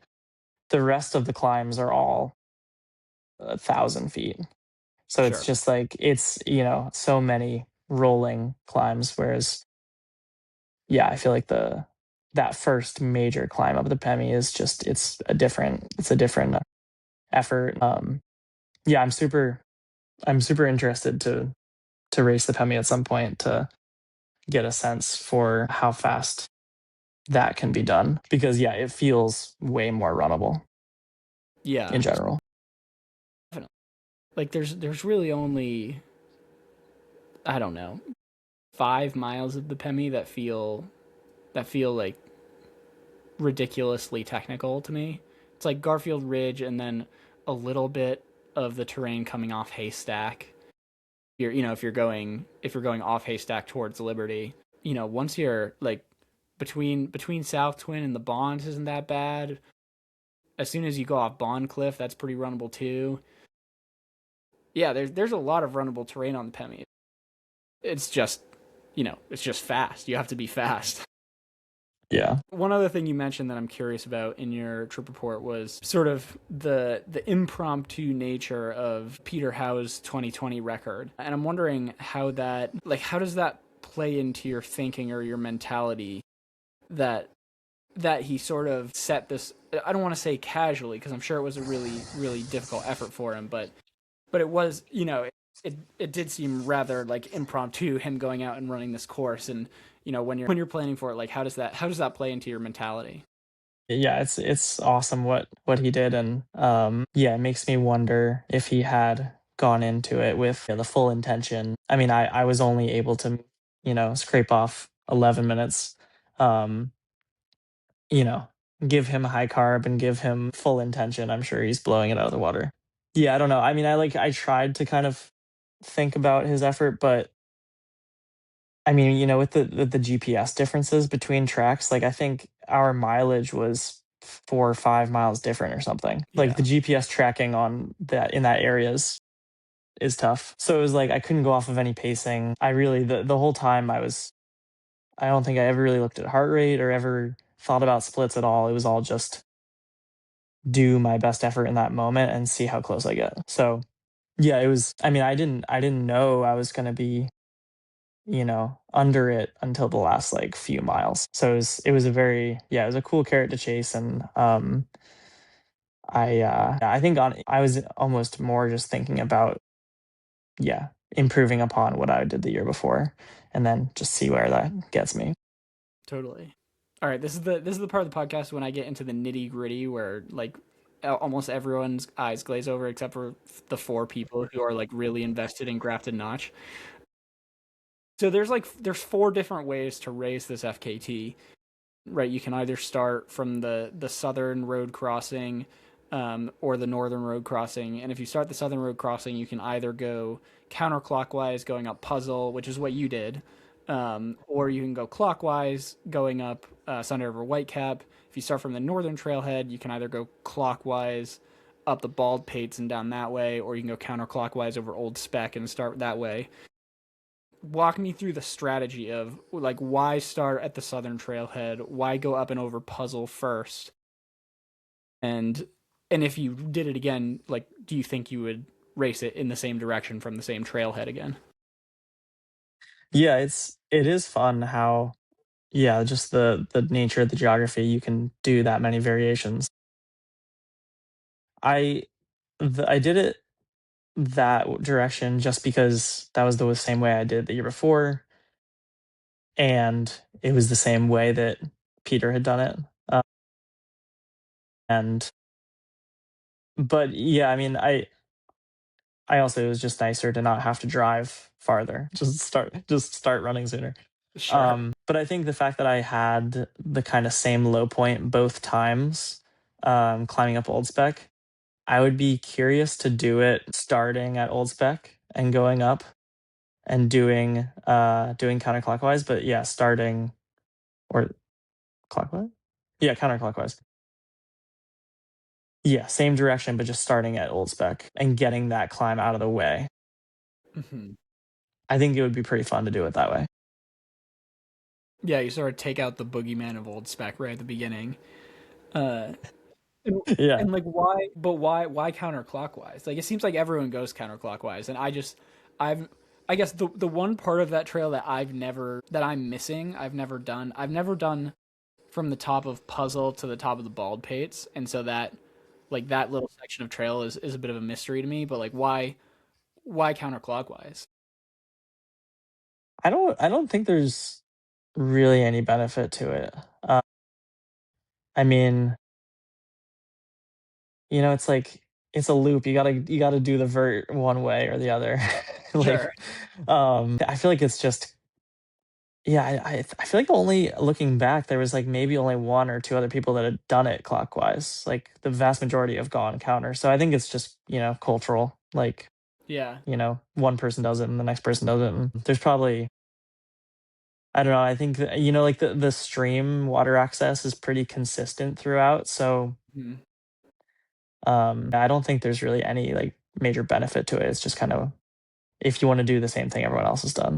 S2: The rest of the climbs are all 1,000 feet. So it's
S1: Sure.
S2: just like, it's, so many rolling climbs. Whereas, yeah, I feel like that first major climb up the Pemi is just, it's a different effort. Yeah, I'm super interested to race the Pemi at some point to get a sense for how fast that can be done, because yeah, it feels way more runnable in
S1: Yeah.
S2: general.
S1: Definitely. Like there's really only I don't know 5 miles of the Pemi that feel like ridiculously technical to me. It's like Garfield Ridge and then a little bit of the terrain coming off Haystack. If you're going off Haystack towards Liberty, once you're like between South Twin and the Bonds isn't that bad. As soon as you go off Bond Cliff, that's pretty runnable too. Yeah, there's a lot of runnable terrain on the Pemi. It's just fast. You have to be fast.
S2: Yeah.
S1: One other thing you mentioned that I'm curious about in your trip report was sort of the impromptu nature of Peter Howe's 2020 record. And I'm wondering how does that play into your thinking or your mentality that he sort of set this, I don't want to say casually because I'm sure it was a really really difficult effort for him, but it was, it did seem rather like impromptu, him going out and running this course. And when you're planning for it, like how does that play into your mentality?
S2: Yeah, it's awesome what he did, and yeah, it makes me wonder if he had gone into it with the full intention. I mean, I was only able to, scrape off 11 minutes. Um, you know, give him high carb and give him full intention. I'm sure he's blowing it out of the water. Yeah, I don't know. I mean, I tried to kind of think about his effort, but I mean, with the GPS differences between tracks, like I think our mileage was 4 or 5 miles different or something. Like the
S1: Yeah,
S2: GPS tracking on that in that area is tough. So it was like I couldn't go off of any pacing. I really the whole time I don't think I ever really looked at heart rate or ever thought about splits at all. It was all just do my best effort in that moment and see how close I get. So yeah, it was I mean, I didn't know I was gonna be under it until the last like few miles. So it was a very yeah, it was a cool carrot to chase, and I think I was almost more just thinking about yeah, improving upon what I did the year before and then just see where that gets me.
S1: totally. All right, this is the part of the podcast when I get into the nitty gritty where like almost everyone's eyes glaze over except for the four people who are like really invested in Grafton Notch. So there's four different ways to race this FKT. Right, you can either start from the southern road crossing, or the northern road crossing. And if you start the southern road crossing, you can either go counterclockwise, going up Puzzle, which is what you did, or you can go clockwise, going up Sunday River Whitecap. If you start from the northern trailhead, you can either go clockwise up the Bald Pates and down that way, or you can go counterclockwise over Old Spec and start that way. Walk me through the strategy of like why start at the southern trailhead, why go up and over Puzzle first, and if you did it again, like do you think you would race it in the same direction from the same trailhead again?
S2: Yeah, it is fun how yeah, just the nature of the geography, you can do that many variations. I I did it that direction just because that was the same way I did the year before, and it was the same way that Peter had done it. And but yeah, I mean, I also it was just nicer to not have to drive farther. Just start running sooner.
S1: Sure.
S2: But I think the fact that I had the kind of same low point both times, climbing up Old Spec, I would be curious to do it starting at Old Spec and going up and doing counterclockwise. But yeah, starting or clockwise? Yeah, counterclockwise. Yeah, same direction, but just starting at Old Spec and getting that climb out of the way.
S1: Hmm.
S2: I think it would be pretty fun to do it that way.
S1: Yeah, you sort of take out the boogeyman of Old Spec right at the beginning. uh and,
S2: Yeah.
S1: and like why counterclockwise? Like it seems like everyone goes counterclockwise, and I guess the one part of that trail that I'm missing, I've never done from the top of Puzzle to the top of the Bald Pates, and so that like that little section of trail is a bit of a mystery to me. But like, why counterclockwise?
S2: I don't think there's really any benefit to it. I mean, it's like it's a loop. You gotta do the vert one way or the other.
S1: Sure.
S2: Like, I feel like it's just yeah. I feel like only looking back, there was like maybe only one or two other people that had done it clockwise. Like the vast majority have gone counter. So I think it's just cultural. Like
S1: Yeah.
S2: one person does it and the next person does it. And there's probably I don't know. I think that, like the stream water access is pretty consistent throughout. So
S1: Mhm.
S2: I don't think there's really any like major benefit to it. It's just kind of if you want to do the same thing everyone else has done.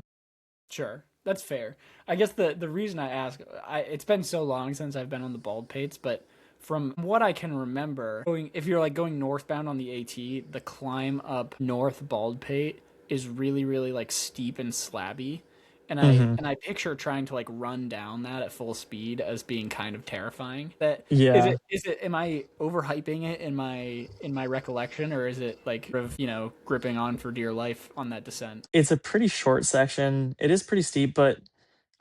S1: Sure. That's fair. I guess the reason I ask, it's been so long since I've been on the Bald Pates, but from what I can remember, if you're like going northbound on the AT, the climb up North Bald Pate is really, really like steep and slabby.
S2: Hmm.
S1: And I picture trying to like run down that at full speed as being kind of terrifying. That
S2: Yeah,
S1: is it am I overhyping it in my recollection, or is it like sort of, gripping on for dear life on that descent?
S2: it's a pretty short section. It is pretty steep, but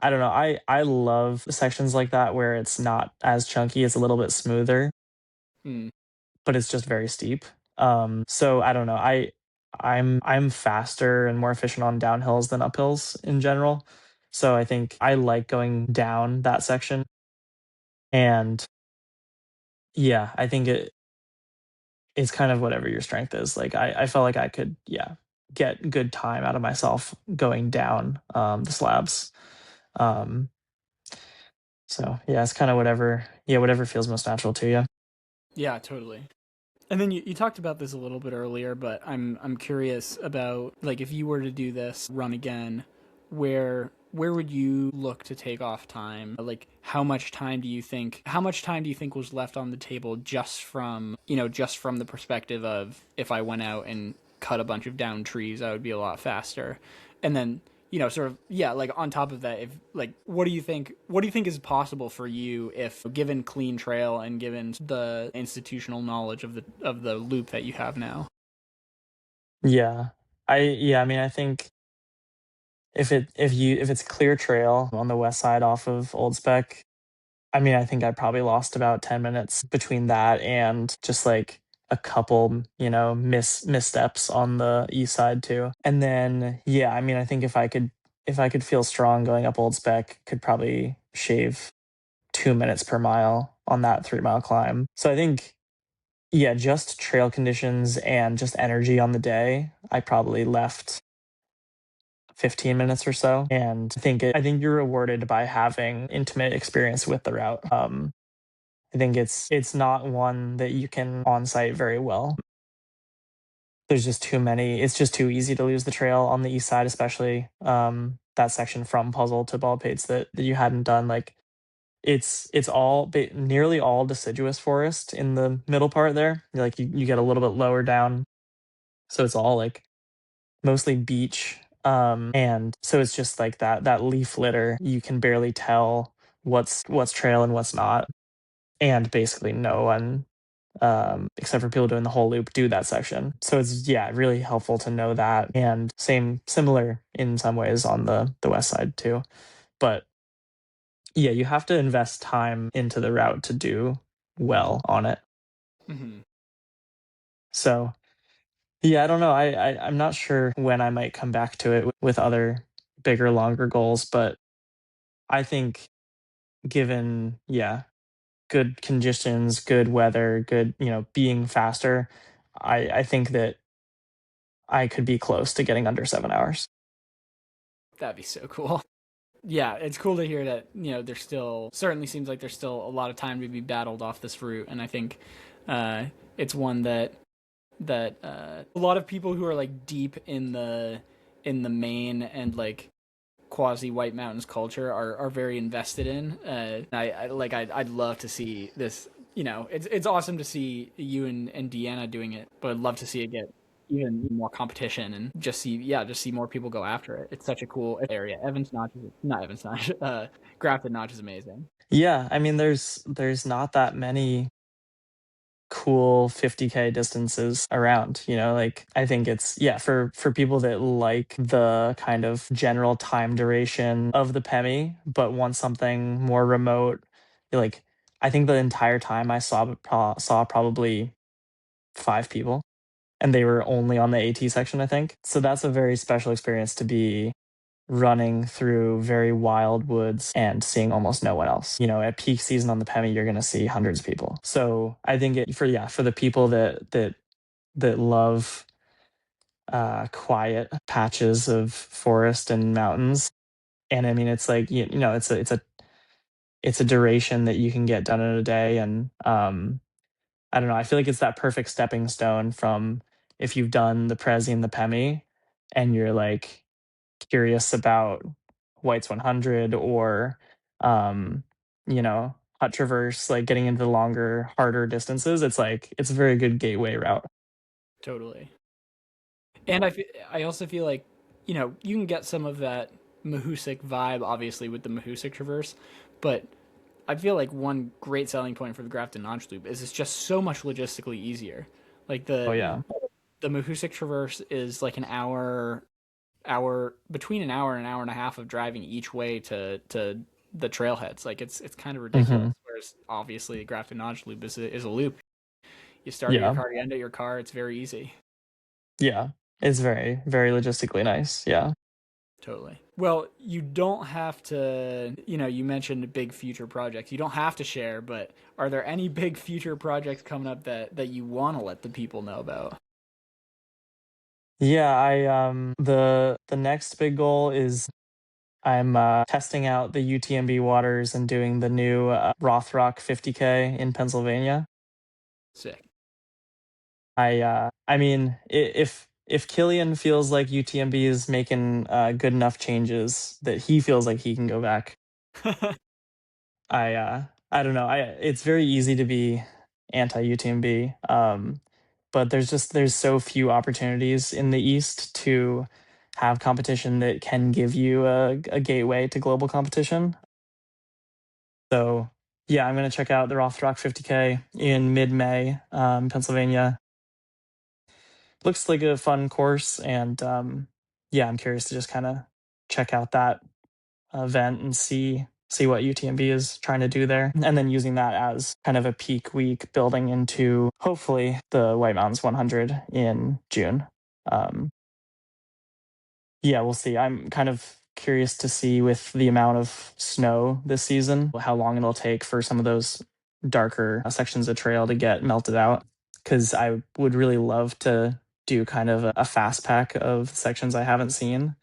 S2: I don't know. I love sections like that where it's not as chunky, it's a little bit smoother,
S1: Mm.
S2: but it's just very steep. So I don't know. I'm faster and more efficient on downhills than uphills in general. So I think I like going down that section. And yeah, I think it's kind of whatever your strength is. Like I felt like I could, yeah, get good time out of myself going down the slabs. Um, so yeah, it's kind of whatever feels most natural to you.
S1: Yeah, totally. And then you talked about this a little bit earlier, but I'm curious about like if you were to do this run again, where would you look to take off time? Like how much time do you think was left on the table just from, just from the perspective of if I went out and cut a bunch of down trees, I would be a lot faster. And then sort of, yeah, like on top of that, if like what do you think is possible for you if given clean trail and given the institutional knowledge of the loop that you have now?
S2: Yeah. I mean I think if it's clear trail on the west side off of Old Spec, I mean I think I probably lost about 10 minutes between that and just like a couple, missteps on the east side too. And then yeah, I mean I think if I could feel strong going up Old Spec, could probably shave 2 minutes per mile on that 3 mile climb. So I think yeah, just trail conditions and just energy on the day, I probably left 15 minutes or so. And I think you're rewarded by having intimate experience with the route. I think it's not one that you can on site very well. There's just too many. It's just too easy to lose the trail on the east side, especially that section from Puzzle to Baldpates that you hadn't done. Like it's nearly all deciduous forest in the middle part there. Like you get a little bit lower down, so it's all like mostly beach. And so it's just like that leaf litter. You can barely tell what's trail and what's not. And basically no one, except for people doing the whole loop, do that section. So it's yeah, really helpful to know that. And similar in some ways on the west side too. But yeah, you have to invest time into the route to do well on it.
S1: Mm-hmm.
S2: So yeah, I don't know. I'm not sure when I might come back to it with other bigger, longer goals, but I think given, yeah, good conditions, good weather, good, being faster, I think that I could be close to getting under 7 hours.
S1: That'd be so cool. Yeah, it's cool to hear that there's still certainly seems like there's still a lot of time to be battled off this route, and I think uh, it's one that a lot of people who are like deep in the Maine and like quasi White Mountains culture are very invested in. I'd love to see this. It's awesome to see you and Deanna doing it, but I'd love to see it get even more competition and just see more people go after it. It's such a cool area. Evans Notch is not Evans Notch. Grafton Notch is amazing.
S2: Yeah, I mean there's not that many cool 50K distances around, like I think it's yeah, for people that like the kind of general time duration of the Pemi but want something more remote. Like I think the entire time I saw probably 5 people, and they were only on the AT section, I think. So that's a very special experience to be running through very wild woods and seeing almost no one else. At peak season on the Pemi, you're going to see hundreds of people. So I think for the people that love quiet patches of forest and mountains, and I mean it's like it's a duration that you can get done in a day, and I don't know. I feel like it's that perfect stepping stone from if you've done the Prezi and the Pemi, and you're like curious about White's 100 or, um, Hut Traverse, like getting into the longer, harder distances. It's a very good gateway route.
S1: Totally. And I also feel like you can get some of that Mahusik vibe obviously with the Mahusik Traverse, but I feel like one great selling point for the Grafton Notch Loop is it's just so much logistically easier. Like
S2: Oh
S1: the
S2: yeah.
S1: the Mahusik Traverse is like an hour between an hour and a half of driving each way to the trailheads. Like it's kind of ridiculous.
S2: Hmm.
S1: Whereas obviously Grafton Notch Loop is a loop. You start at your
S2: Yeah.
S1: car, you end at your car. It's very easy.
S2: Yeah. It's very, very logistically nice. Yeah.
S1: Totally. Well, you don't have to, you mentioned big future projects. You don't have to share, but are there any big future projects coming up that you want to let the people know about?
S2: Yeah, the next big goal is I'm testing out the UTMB waters and doing the new Rothrock 50K in Pennsylvania.
S1: Sick.
S2: I mean, if Killian feels like UTMB is making good enough changes that he feels like he can go back, I don't know. It's very easy to be anti UTMB, but there's so few opportunities in the East to have competition that can give you a gateway to global competition. So yeah, I'm gonna check out the Rothrock 50K in mid-May, Pennsylvania. Looks like a fun course, and yeah, I'm curious to just kind of check out that event and see what UTMB is trying to do there, and then using that as kind of a peak week, building into hopefully the White Mountains 100 in June. Um, yeah, we'll see. I'm kind of curious to see with the amount of snow this season, how long it'll take for some of those darker sections of trail to get melted out. Because I would really love to do kind of a fast pack of sections I haven't seen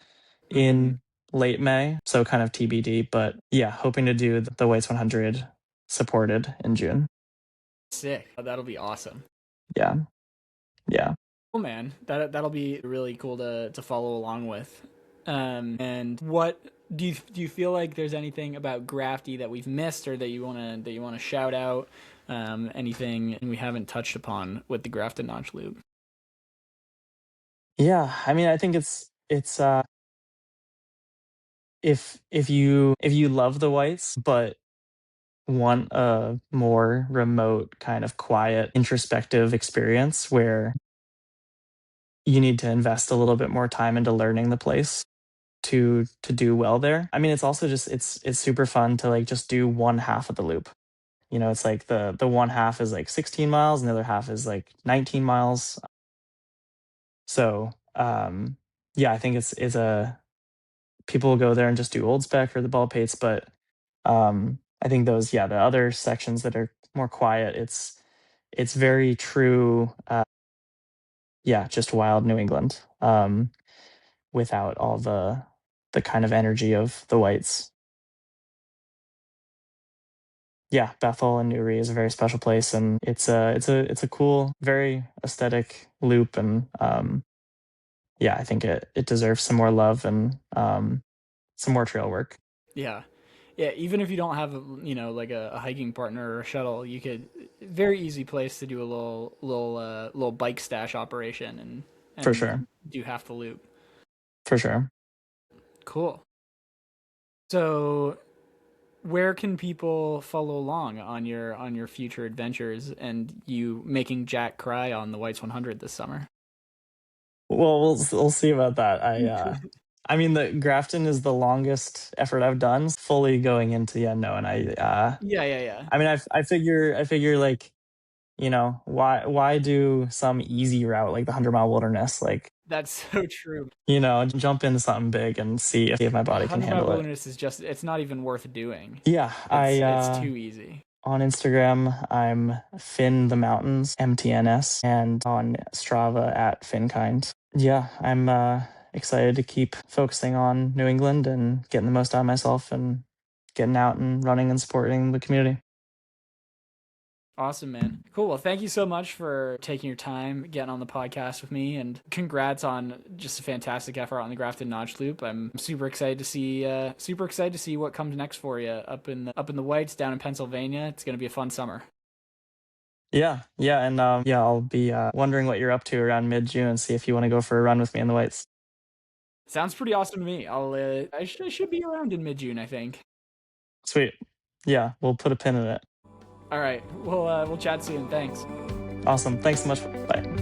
S1: Mm-hmm.
S2: in late May. So kind of TBD. But yeah, hoping to do the Whites 100 supported in June.
S1: Sick. That'll be awesome.
S2: Yeah. Yeah.
S1: Cool, man. That'll be really cool to follow along with. And what do you feel like there's anything about Grafty that we've missed or that you wanna shout out? Anything we haven't touched upon with the Grafton Notch Loop?
S2: Yeah. I mean, I think it's if you love the whites but want a more remote kind of quiet introspective experience where you need to invest a little bit more time into learning the place to do well there. I mean, it's also just it's super fun to like just do one half of the loop. It's like the one half is like 16 miles and the other half is like 19 miles. So yeah, I think it's a people will go there and just do old spec or the ball pates, but I think those, yeah, the other sections that are more quiet, it's very true. Yeah, just wild New England, without all the kind of energy of the whites. Yeah, Bethel and Newry is a very special place, and it's a cool, very aesthetic loop, and yeah, I think it deserves some more love and some more trail work.
S1: Yeah. Yeah, even if you don't have like a hiking partner or a shuttle, you could very easy place to do a little bike stash operation and
S2: For
S1: and
S2: sure,
S1: then do half the loop.
S2: for sure.
S1: Cool. So where can people follow along on your future adventures and you making Jack cry on the Whites 100 this summer?
S2: Well, we'll see about that. I mean, the Grafton is the longest effort I've done, fully going into the unknown.
S1: Yeah, yeah, yeah.
S2: I mean, I figure like, why do some easy route like the 100-mile wilderness? Like,
S1: That's so true.
S2: jump into something big and see if my
S1: The
S2: body can
S1: 100 mile
S2: handle it.
S1: wilderness is just it's not even worth doing.
S2: Yeah,
S1: It's too easy.
S2: on Instagram, I'm Finn the Mountains, MTNS, and on Strava at Kynd. Yeah, I'm excited to keep focusing on New England and getting the most out of myself and getting out and running and supporting the community.
S1: Awesome, man. Cool. Well, thank you so much for taking your time, getting on the podcast with me, and congrats on just a fantastic effort on the Grafton Notch Loop. I'm super excited to see what comes next for you up in the Whites down in Pennsylvania. It's gonna be a fun summer.
S2: Yeah, yeah, and yeah, I'll be wondering what you're up to around mid-June, see if you want to go for a run with me in the Whites.
S1: Sounds pretty awesome to me. I should be around in mid June, I think.
S2: Sweet. Yeah, we'll put a pin in it.
S1: All right. We'll chat soon. Thanks.
S2: Awesome. Thanks so much. Bye.